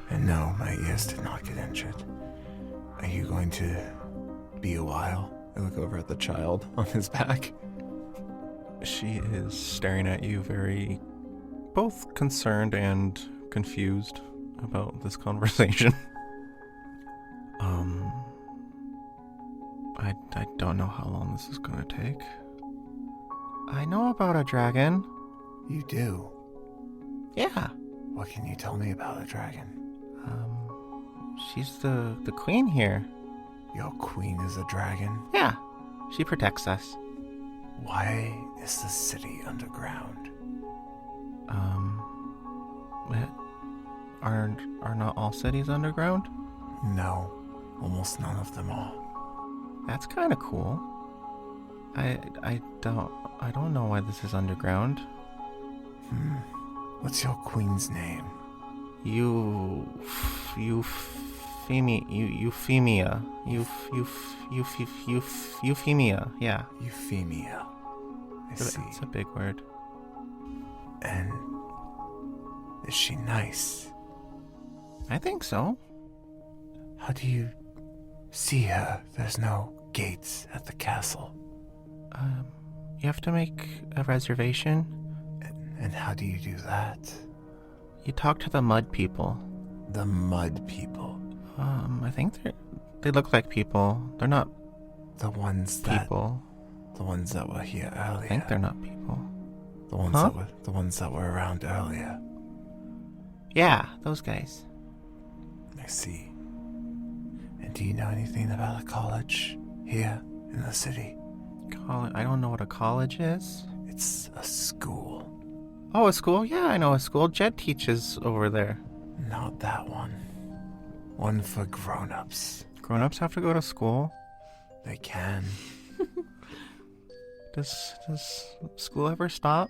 And no, my ears did not get injured. Are you going to be a while? I look over at the child on his back. She is staring at you very both concerned and confused about this conversation. I don't know how long this is gonna take. I know about a dragon. You do? Yeah. What can you tell me about a dragon? She's the queen here. Your queen is a dragon? Yeah. She protects us. Why is the city underground? Are not all cities underground? No, almost none of them are. That's kind of cool. I don't know why this is underground. What's your queen's name? Euphemia. Euphemia. Yeah. Euphemia. I see. It's a big word. And is she nice? I think so. How do you see her? There's no gates at the castle. You have to make a reservation. And how do you do that? You talk to the mud people. The mud people. I think they look like people. They're not The ones people. The ones that were here earlier. I think they're not people. The ones that were around earlier. Yeah, those guys. I see. And do you know anything about a college here in the city? I don't know what a college is. It's a school. Oh, a school? Yeah, I know a school. Jed teaches over there. Not that one. One for grown-ups. Grown-ups have to go to school. They can. Does school ever stop?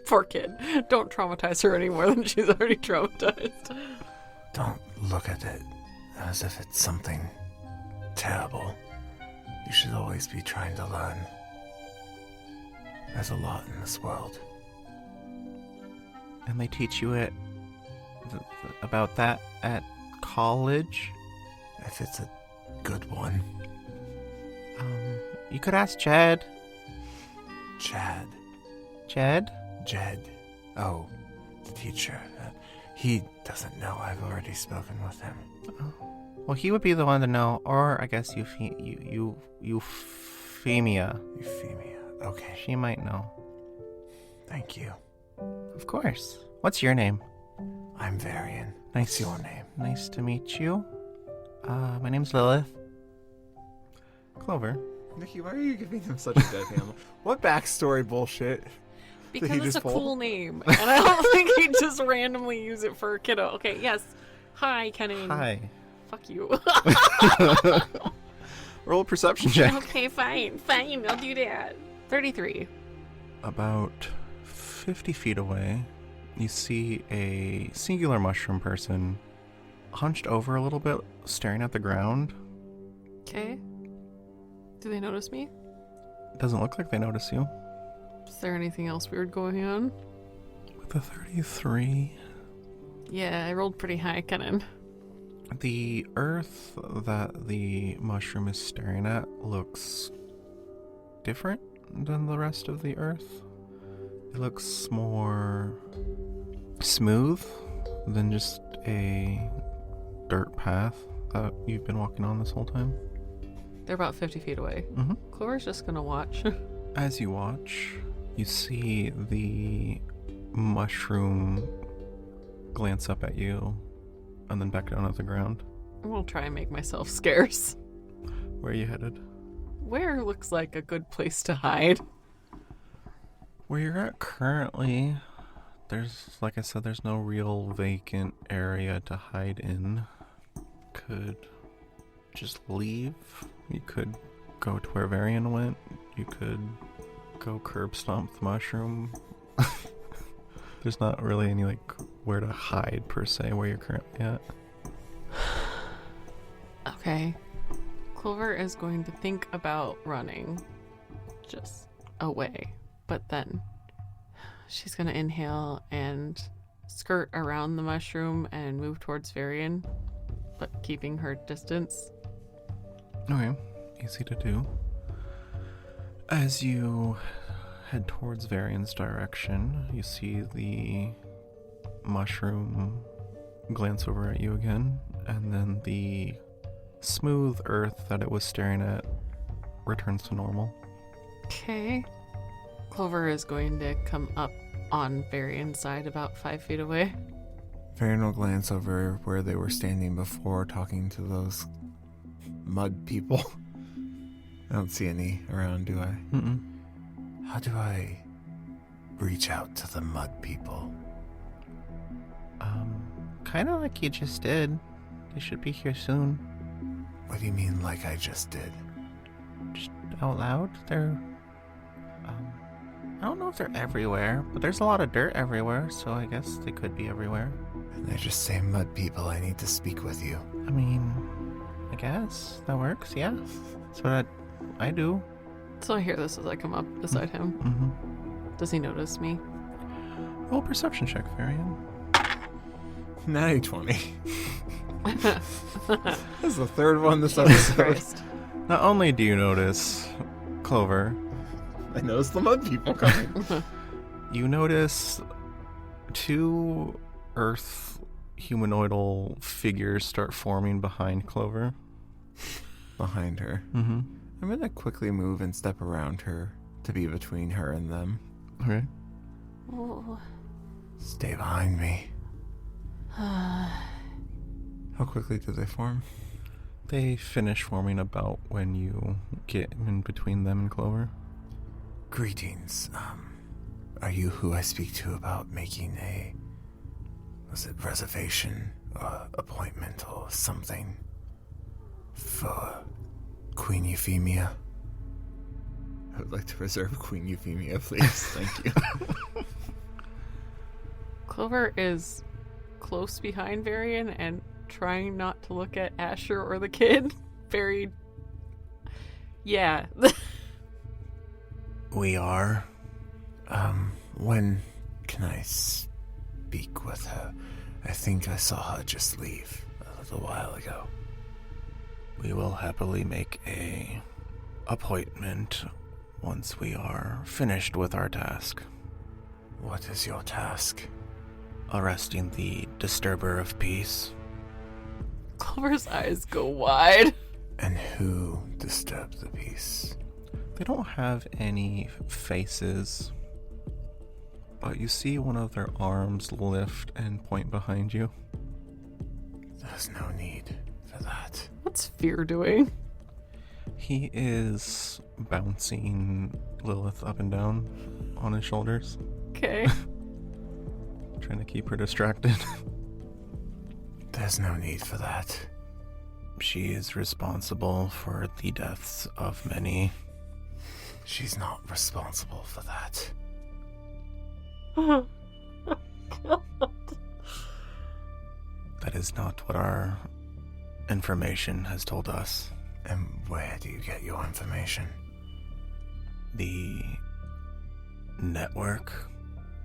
Poor kid. Don't traumatize her any more than she's already traumatized. Don't look at it as if it's something terrible. You should always be trying to learn. There's a lot in this world. And they teach you about that at college? If it's a good one. You could ask Jed. Chad. Jed? Jed. Oh, the teacher. He doesn't know. I've already spoken with him. Oh. Well, he would be the one to know, or I guess Euphemia. Euphemia. Okay. She might know. Thank you. Of course. What's your name? I'm Varian. Nice. What's your name? Nice to meet you. My name's Lilith. Clover. Nikki, why are you giving him such a dead name? What backstory bullshit? Because he it's just a pull? cool name. And I don't think he'd just randomly use it for a kiddo. Okay, yes. Hi, Kenny. Hi. Fuck you. Roll a perception check. Okay, fine. I'll do that. 33. About 50 feet away, you see a singular mushroom person hunched over a little bit, staring at the ground. Okay. Do they notice me? Doesn't look like they notice you. Is there anything else weird going on? With a 33, Yeah, I rolled pretty high, Kenan. the earth that the mushroom is staring at looks different than the rest of the earth. It looks more smooth than just a dirt path that you've been walking on this whole time. They're about 50 feet away. Mm-hmm. Clover's just gonna watch. As you watch, you see the mushroom glance up at you and then back down at the ground. I'm gonna try and make myself scarce. Where are you headed? Where looks like a good place to hide? Where you're at currently, like I said, there's no real vacant area to hide in. Could just leave. You could go to where Varian went. You could go curb stomp the mushroom. There's not really any where to hide per se where you're currently at. Okay. Clover is going to think about running just away, but then she's going to inhale and skirt around the mushroom and move towards Varian, but keeping her distance. Okay, easy to do. As you head towards Varian's direction, you see the mushroom glance over at you again, and then the smooth earth that it was staring at returns to normal. Okay. Clover is going to come up on Varian's side about 5 feet away. Varian will glance over where they were standing before, talking to those mud people. I don't see any around, do I? Mm-mm. How do I reach out to the mud people? Kind of like you just did. They should be here soon. What do you mean, like I just did? Just out loud, they're... I don't know if they're everywhere, but there's a lot of dirt everywhere, so I guess they could be everywhere. And they just say, mud people, I need to speak with you. I mean, I guess that works, yeah. That's what I do. So I hear this as I come up beside him. Mm-hmm. Does he notice me? Roll perception check, Varian. Natty 20. This is the third one this Jesus episode. Christ. Not only do you notice Clover, I noticed the mud people coming. you notice two earth humanoidal figures start forming behind Clover. Behind her. Mm-hmm. I'm gonna quickly move and step around her to be between her and them. Okay. Oh. Stay behind me. How quickly do they form? They finish forming about when you get in between them and Clover. Greetings. Are you who I speak to about making was it reservation or appointment or something for Queen Euphemia? I would like to reserve Queen Euphemia, please. Thank you. Clover is close behind Varian and trying not to look at Asher or the kid. Very... Yeah. We are. When can I speak with her? I think I saw her just leave a little while ago. We will happily make a appointment once we are finished with our task. What is your task? Arresting the disturber of peace. Clover's eyes go wide. And who disturbed the peace? They don't have any faces, but you see one of their arms lift and point behind you. There's no need for that. What's Fear doing? He is bouncing Lilith up and down on his shoulders, Okay. trying to keep her distracted. There's no need for that. She is responsible for the deaths of many. She's not responsible for that. That is not what our information has told us. And where do you get your information? The network.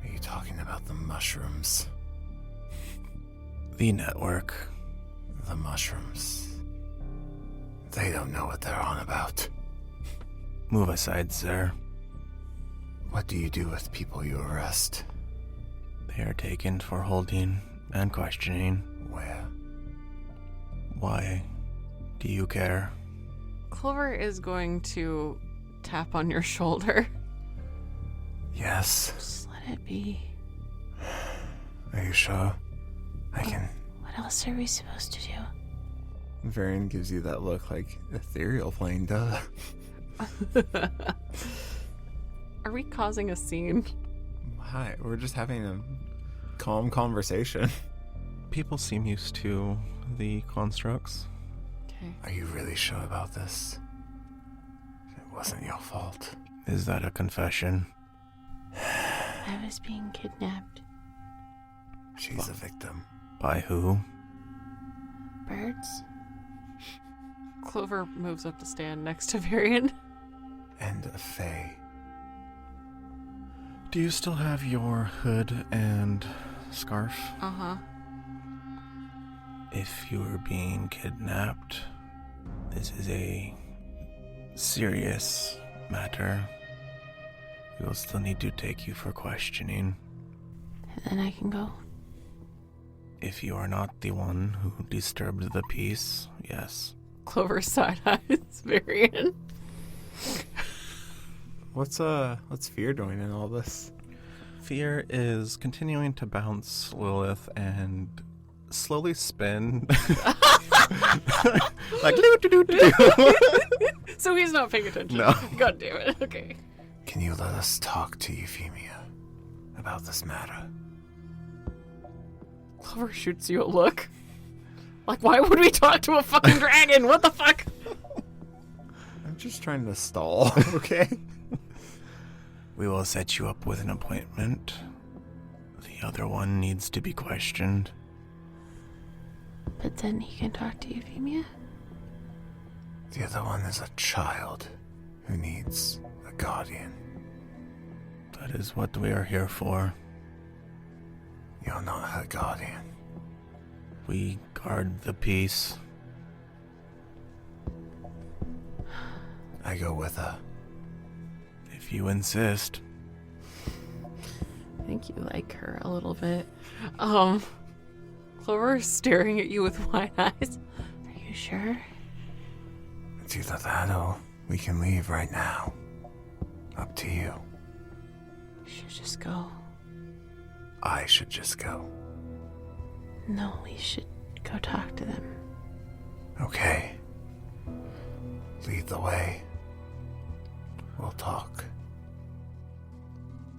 Are you talking about the mushrooms? The network. The mushrooms. They don't know what they're on about. Move aside, sir. What do you do with people you arrest? They are taken for holding and questioning. Where? Why do you care? Clover is going to tap on your shoulder. Yes. Just let it be. Are you sure? I can... What else are we supposed to do? Varian gives you that look like ethereal plane, duh. Are we causing a scene? Hi, we're just having a calm conversation. People seem used to the constructs. Okay. Are you really sure about this? It wasn't your fault. Is that a confession? I was being kidnapped. She's a victim. By who? Birds? Clover moves up to stand next to Varian. And a fae. Do you still have your hood and scarf? Uh-huh. If you were being kidnapped, this is a serious matter. We will still need to take you for questioning. And then I can go. If you are not the one who disturbed the peace, yes. Clover side-eyes Varian. What's Fear doing in all this? Fear is continuing to bounce Lilith and slowly spin. Like, doo-doo-doo-doo. So he's not paying attention. No. God damn it. Okay. Can you let us talk to Euphemia about this matter? Clover shoots you a look. Like, why would we talk to a fucking dragon? What the fuck? I'm just trying to stall, okay? We will set you up with an appointment. The other one needs to be questioned. But then he can talk to Euphemia? The other one is a child who needs a guardian. That is what we are here for. You're not her guardian. We guard the peace. I go with her. If you insist. I think you like her a little bit. Clover is staring at you with wide eyes. Are you sure? It's either that or we can leave right now. Up to you. We should just go. I should just go. No, we should go talk to them. Okay. Lead the way. We'll talk.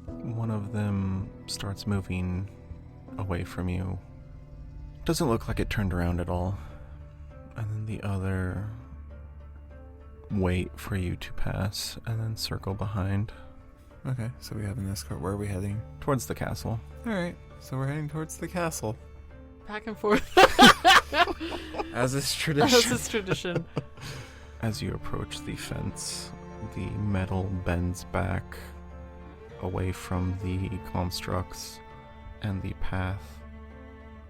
One of them starts moving away from you. Doesn't look like it turned around at all. And then the other wait for you to pass and then circle behind Okay, so we have an escort. Where are we heading? towards the castle. Alright, so we're heading towards the castle. Back and forth. As is tradition. As is tradition. As you approach the fence, the metal bends back away from the constructs, and the path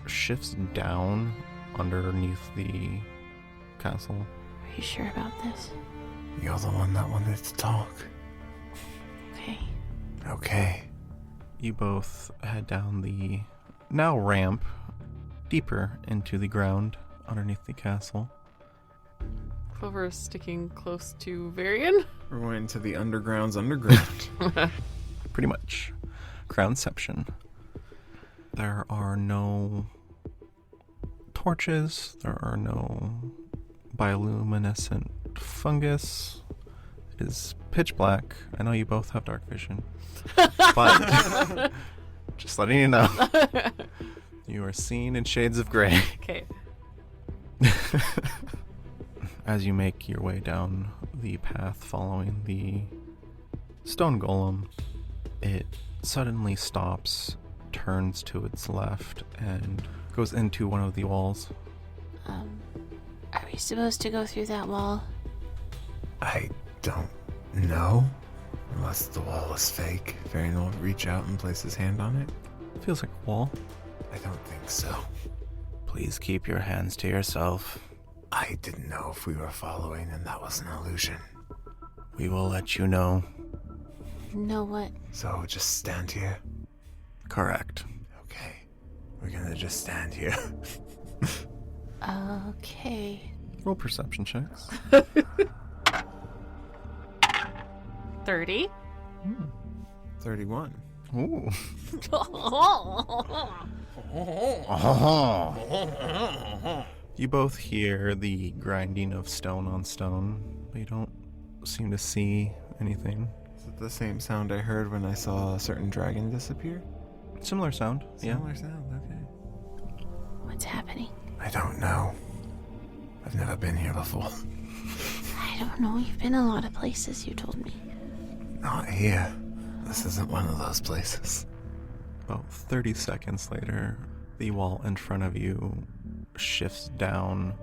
shifts down underneath the castle. Are you sure about this? You're the one that wanted to talk. Okay. Okay. You both head down the now ramp deeper into the ground underneath the castle. Clover is sticking close to Varian. We're going to the underground's underground. Pretty much. Groundception. There are no torches. There are no bioluminescent fungus. It is pitch black. I know you both have dark vision. But just letting you know. You are seen in shades of gray. Okay. As you make your way down the path following the stone golem, it suddenly stops, turns to its left, and goes into one of the walls. Are we supposed to go through that wall? I don't know. Unless the wall is fake. Varian will reach out and place his hand on it. Feels like a wall. I don't think so. Please keep your hands to yourself. I didn't know if we were following and that was an illusion. We will let you know. Know what? So just stand here? Correct. Okay. We're gonna just stand here. Okay. Roll perception checks. 30. 31. Ooh. You both hear the grinding of stone on stone, but you don't seem to see anything. Is it the same sound I heard when I saw a certain dragon disappear? Similar sound, Similar sound, okay. What's happening? I don't know. I've never been here before. I don't know. You've been a lot of places, you told me. Not here. This isn't one of those places. About 30 seconds later, the wall in front of you shifts down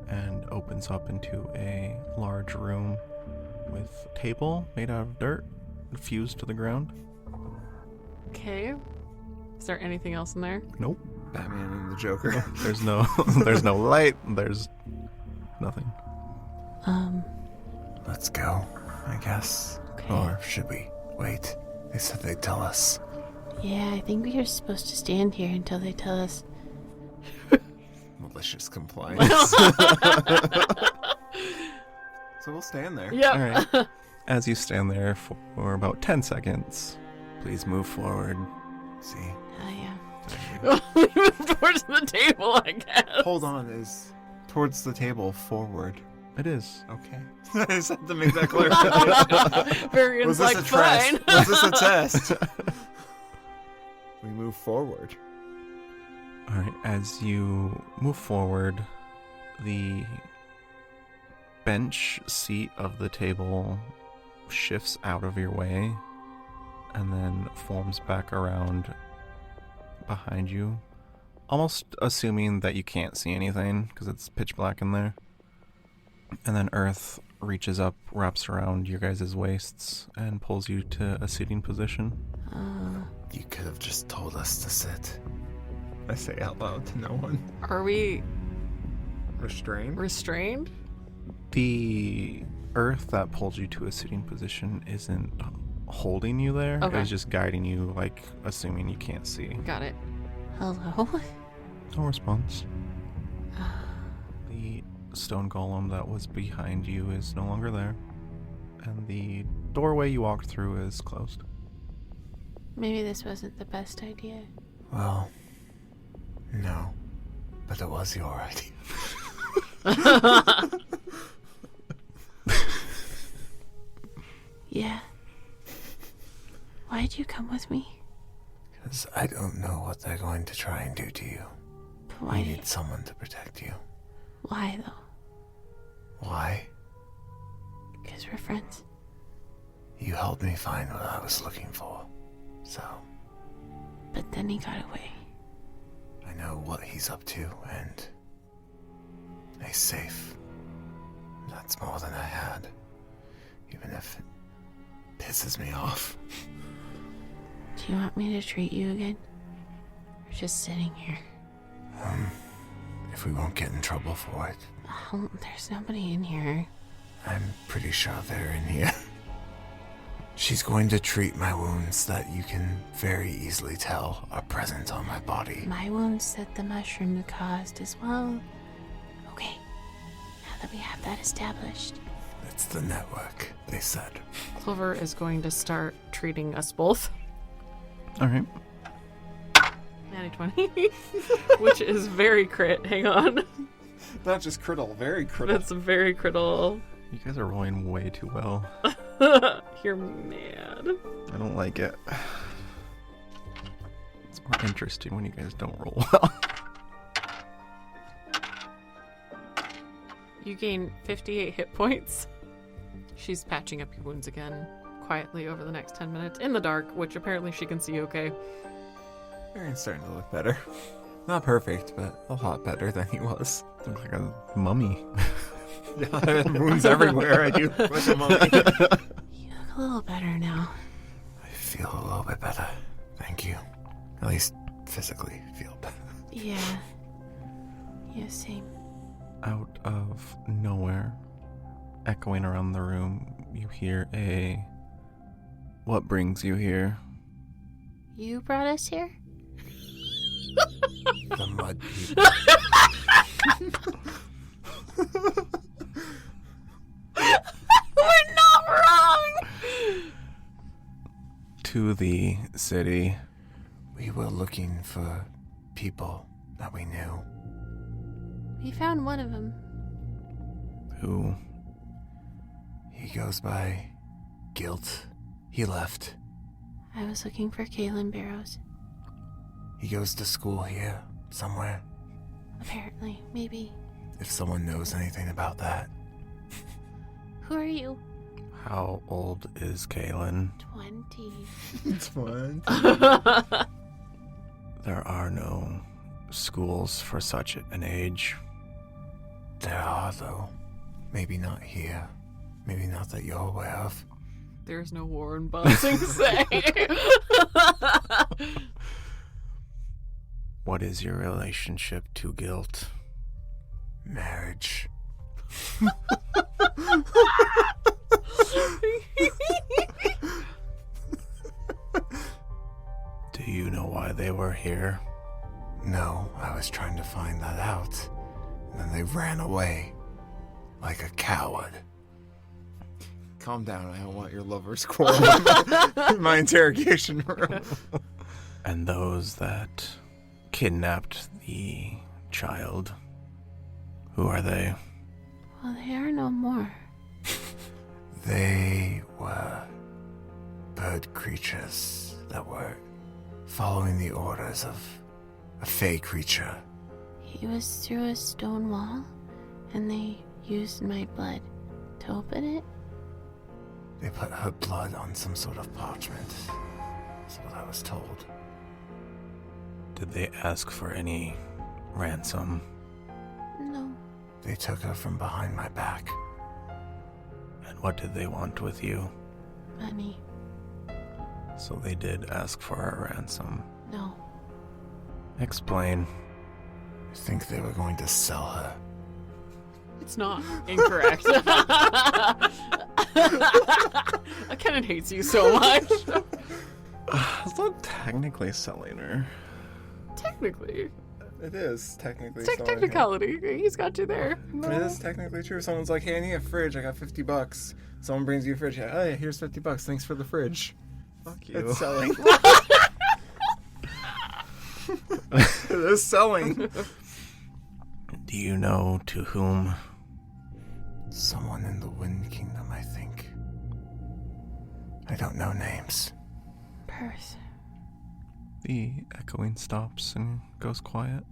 and opens up into a large room with a table made out of dirt fused to the ground. Okay. Is there anything else in there? Nope. Batman and the Joker. There's no light. There's nothing. Let's go, I guess. Okay. Or should we wait? They said they'd tell us. Yeah, I think we are supposed to stand here until they tell us. Malicious compliance. So we'll stand there. Yeah. All right. As you stand there for about 10 seconds, please move forward. See? Oh, yeah. We move towards the table, I guess. Hold on, is towards the table forward. It is. Okay. I just had to make that clarification. Varian's Was this like, a test? fine. Was this a test? We move forward. All right. As you move forward, the bench seat of the table shifts out of your way and then forms back around behind you, almost assuming that you can't see anything because it's pitch black in there. And then Earth reaches up, wraps around your guys' waists, and pulls you to a sitting position. You could have just told us to sit. I say out loud to no one. Are we Restrained? restrained? The Earth that pulled you to a sitting position isn't holding you there. Okay. It was just guiding you, like, assuming you can't see. Got it. Hello? No response. The stone golem that was behind you is no longer there. And the doorway you walked through is closed. Maybe this wasn't the best idea. Well, no. But it was your idea. Yeah. Why'd you come with me? Because I don't know what they're going to try and do to you. But We why? need someone to protect you. Why, though? Why? Because we're friends. You helped me find what I was looking for. So, But then he got away. I know what he's up to, and he's safe. That's more than I had. Even if it pisses me off. Do you want me to treat you again? Or just sitting here? If we won't get in trouble for it. Oh, there's nobody in here. I'm pretty sure they're in here. She's going to treat my wounds that you can very easily tell are present on my body. My wounds that the mushroom caused as well. Okay, now that we have that established. It's the network, they said. Clover is going to start treating us both. All right. Natty 20. Which is very crit. Hang on. Not just critical, very critical. That's very critical. You guys are rolling way too well. You're mad. I don't like it. It's more interesting when you guys don't roll well. You gain 58 hit points. She's patching up your wounds again, quietly over the next 10 minutes, in the dark, which apparently she can see okay. Aaron's starting to look better. Not perfect, but a lot better than he was. Looks like a mummy. Yeah, wounds everywhere. I do look like a mummy. You look a little better now. I feel a little bit better. Thank you. At least physically feel better. Yeah. Yeah, same. Out of nowhere, echoing around the room, you hear a... What brings you here? You brought us here? The mud people. We're not wrong! To the city. We were looking for people that we knew. We found one of them. Who? He goes by Guilt. He left. I was looking for Kaylin Barrows. He goes to school here, somewhere. Apparently. Maybe. If someone knows anything about that. Who are you? How old is Kaylin? 20. It's fun. There are no schools for such an age. There are, though. Maybe not here. Maybe not that you're aware of. There's no Warren Buzzing say. What is your relationship to guilt? Marriage. Do you know why they were here? No, I was trying to find that out. And then they ran away. Like a coward. Calm down, I don't want your lover's quarrel in my interrogation room. And those that kidnapped the child, who are they? Well, they are no more. They were bird creatures that were following the orders of a fey creature. He was through a stone wall, and they used my blood to open it. They put her blood on some sort of parchment. That's what I was told. Did they ask for any ransom? No. They took her from behind my back. And what did they want with you? Money. So they did ask for a ransom. No. Explain. I think they were going to sell her. It's not incorrect. Kenan hates you so much. It's not technically selling her. Technically. It is technically Technicality. He's got you there. It is technically true. Someone's like, hey, I need a fridge. I got $50. Someone brings you a fridge. Oh, yeah, here's $50. Thanks for the fridge. Fuck you. It's selling. It is selling. Do you know to whom? Someone in the Wind Kingdom, I think. I don't know names. Purse. The echoing stops and goes quiet.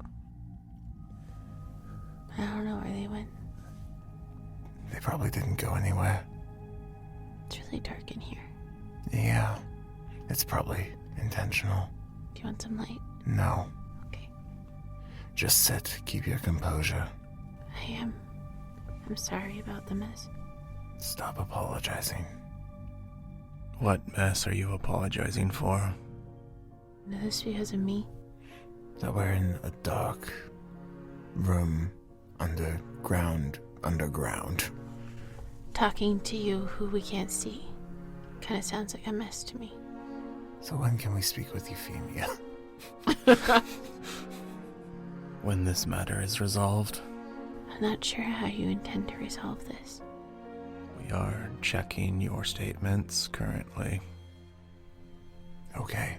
I don't know where they went. They probably didn't go anywhere. It's really dark in here. Yeah, it's probably intentional. Do you want some light? No, Okay. just sit. Keep your composure. I am. I'm sorry about the mess. Stop apologizing. What mess are you apologizing for? No, this because of me. That we're in a dark room underground. Talking to you who we can't see. Kind of sounds like a mess to me. So when can we speak with Euphemia? When this matter is resolved, I'm not sure how you intend to resolve this. we are checking your statements currently. Okay.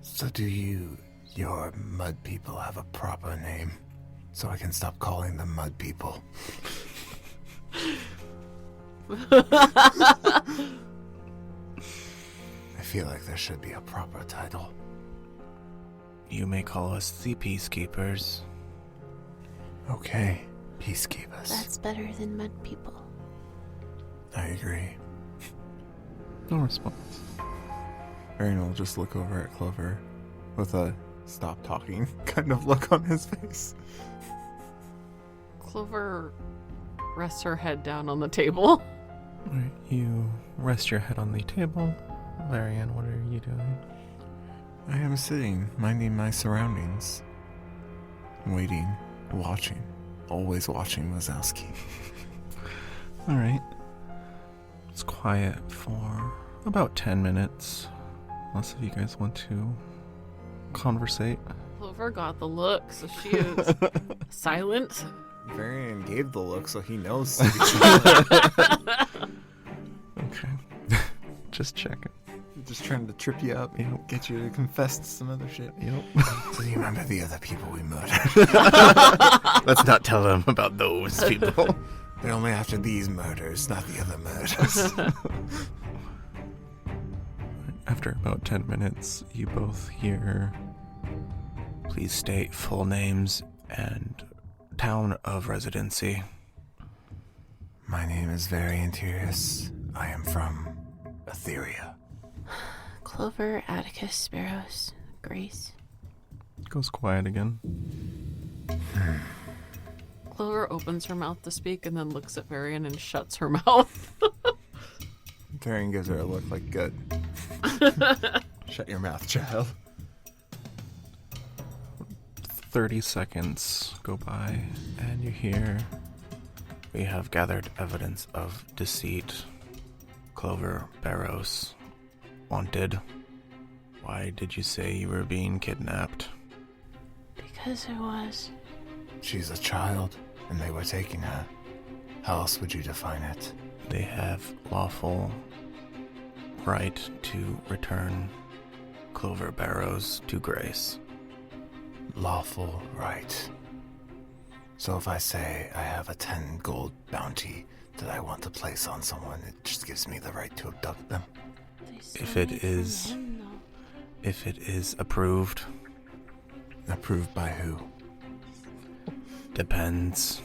So do your mud people have a proper name? So I can stop calling them mud people. I feel like there should be a proper title. You may call us the Peacekeepers. Okay, peacekeepers. That's better than mud people. I agree. No response. Aaron will just look over at Clover with a stop talking kind of look on his face. Clover rests her head down on the table. Alright, you rest your head on the table. Varian, what are you doing? I am sitting, minding my surroundings. Waiting, watching. Always watching Wazowski. Alright. It's quiet for about 10 minutes. Unless if you guys want to conversate. Clover got the look, so she is silent. Varian gave the look, so he knows. Okay. Just checking. Just trying to trip you up, get you to confess to some other shit. Yep. So you remember the other people we murdered? Let's not tell them about those people. They're only after these murders, not the other murders. After about 10 minutes, you both hear, please state full names and town of residency. My name is Varian Tyrus. I am from Etheria. Clover, Atticus, Sparrows, Grace. Goes quiet again. Clover opens her mouth to speak and then looks at Varian and shuts her mouth. Varian gives her a look like, good. Shut your mouth, child. 30 seconds go by, and you hear, we have gathered evidence of deceit. Clover Barrows, wanted. Why did you say you were being kidnapped? Because I was. She's a child, and they were taking her. How else would you define it? They have lawful right to return Clover Barrows to Grace. Lawful right. So if I say I have a 10 gold bounty that I want to place on someone, it just gives me the right to abduct them? If it is approved. Approved by who? Depends.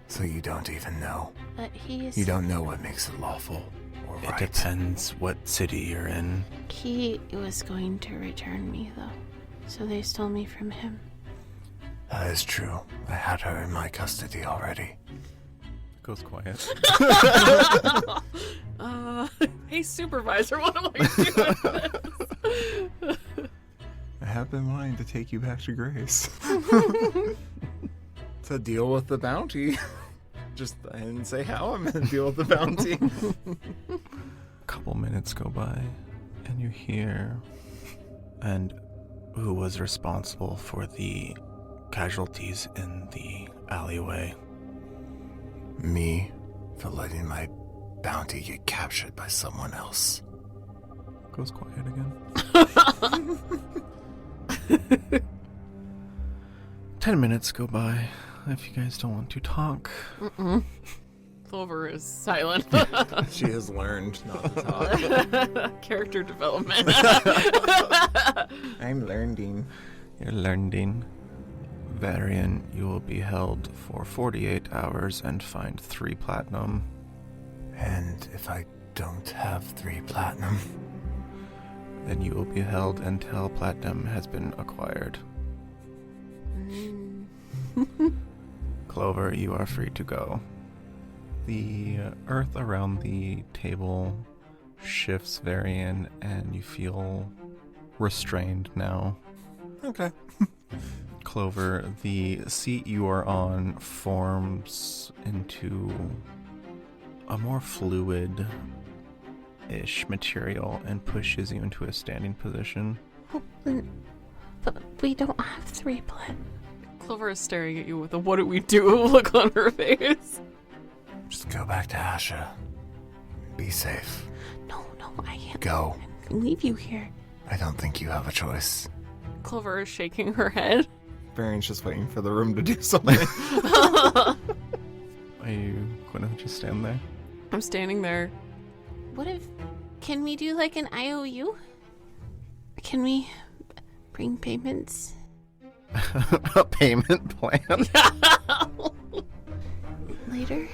So you don't even know? But he is... You don't know what makes it lawful or It right? depends what city you're in. He was going to return me, though. So they stole me from him. That is true. I had her in my custody already. Goes quiet. Hey, supervisor, what am I doing with this? I have been wanting to take you back to Grace. To deal with the bounty. Just, I didn't say how I'm going to deal with the bounty. A couple minutes go by, and you hear, and who was responsible for the casualties in the alleyway? Me, for letting my bounty get captured by someone else. Goes quiet again. 10 minutes go by. If you guys don't want to talk. Clover is silent. She has learned not to talk. Character development. I'm learning. You're learning. Varian, you will be held for 48 hours and fined 3 platinum. And if I don't have 3 platinum? Then you will be held until platinum has been acquired. Clover, you are free to go. The earth around the table shifts, Varian, and you feel restrained now. Okay. Clover, the seat you are on forms into a more fluid-ish material and pushes you into a standing position. But we don't have 3 plat. Clover is staring at you with a "what do we do" look on her face. Just go back to Asha. Be safe. No, I can't. Go. I can leave you here. I don't think you have a choice. Clover is shaking her head. Varian's just waiting for the room to do something. Are you going to just stand there? I'm standing there. What if... Can we do like an IOU? Can we bring payments? A payment plan? Later?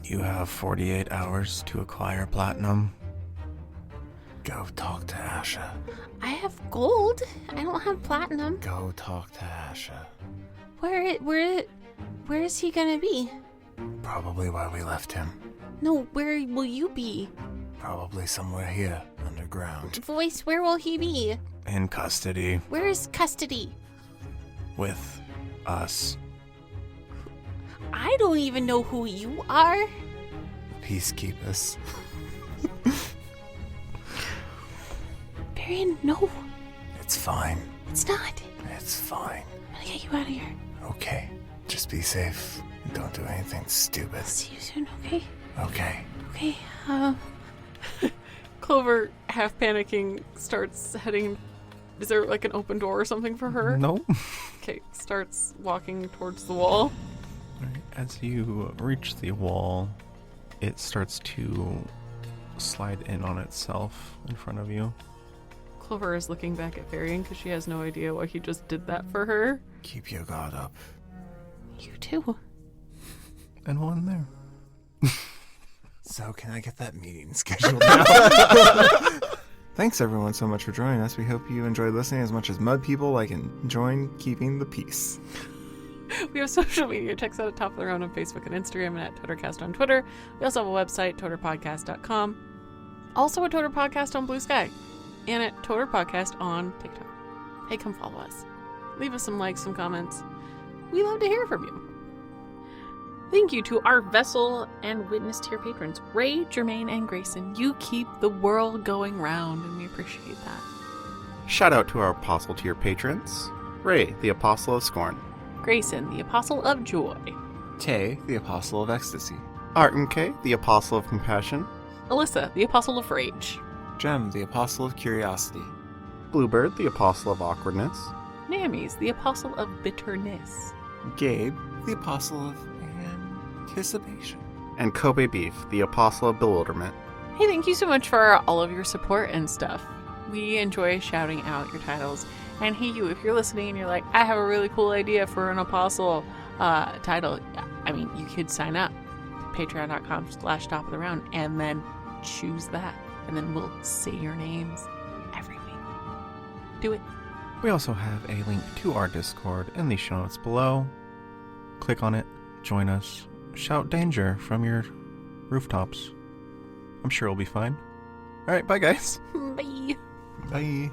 You have 48 hours to acquire platinum. Go talk to Asha. I have gold. I don't have platinum. Go talk to Asha. Where is he gonna be? Probably where we left him. No, where will you be? Probably somewhere here, underground. Voice, where will he be? In custody Where is custody? with us. I don't even know who you are. Peacekeepers. Varian, no, It's fine. it's not. It's fine. I'm gonna get you out of here. Okay. Just be safe. And don't do anything stupid. See you soon, okay? Okay. Okay, Clover, half panicking, starts heading. Is there like an open door or something for her? No. Okay, starts walking towards the wall. As you reach the wall, it starts to slide in on itself in front of you. Clover is looking back at Varian because she has no idea why he just did that for her. Keep your guard up. you too. And one there. So can I get that meeting scheduled now? Thanks everyone so much for joining us. We hope you enjoyed listening as much as mud people like enjoying keeping the peace. Thanks everyone so much for joining us. We hope you enjoyed listening as much as mud people like enjoying keeping the peace. Thanks everyone so much for joining us. We hope you enjoyed listening as much as mud people like enjoying keeping the peace. We have social media. Check us out at Top of the Round on Facebook and Instagram, and at Totercast on Twitter. We also have a website, toterpodcast.com. Also a Toter Podcast on Blue Sky. And at Toter Podcast on TikTok. Hey, come follow us. Leave us some likes, some comments. We love to hear from you. Thank you to our Vessel and Witness tier patrons, Ray, Jermaine, and Grayson. You keep the world going round, and we appreciate that. Shout out to our Apostle tier patrons. Ray, the Apostle of Scorn. Grayson, the Apostle of Joy. Tay, the Apostle of Ecstasy. Artenke, the Apostle of Compassion. Alyssa, the Apostle of Rage. Jem, the Apostle of Curiosity. Bluebird, the Apostle of Awkwardness. Namis, the Apostle of Bitterness. Gabe, the Apostle of Anticipation. And Kobe Beef, the Apostle of Bewilderment. Hey, thank you so much for all of your support and stuff. We enjoy shouting out your titles. And hey, you, if you're listening and you're like, I have a really cool idea for an Apostle title, I mean, you could sign up. Patreon.com/Top of the Round, and then choose that. And then we'll say your names every week. Do it. We also have a link to our Discord in the show notes below. Click on it, join us, shout danger from your rooftops. I'm sure it'll be fine. Alright, bye guys. Bye. Bye.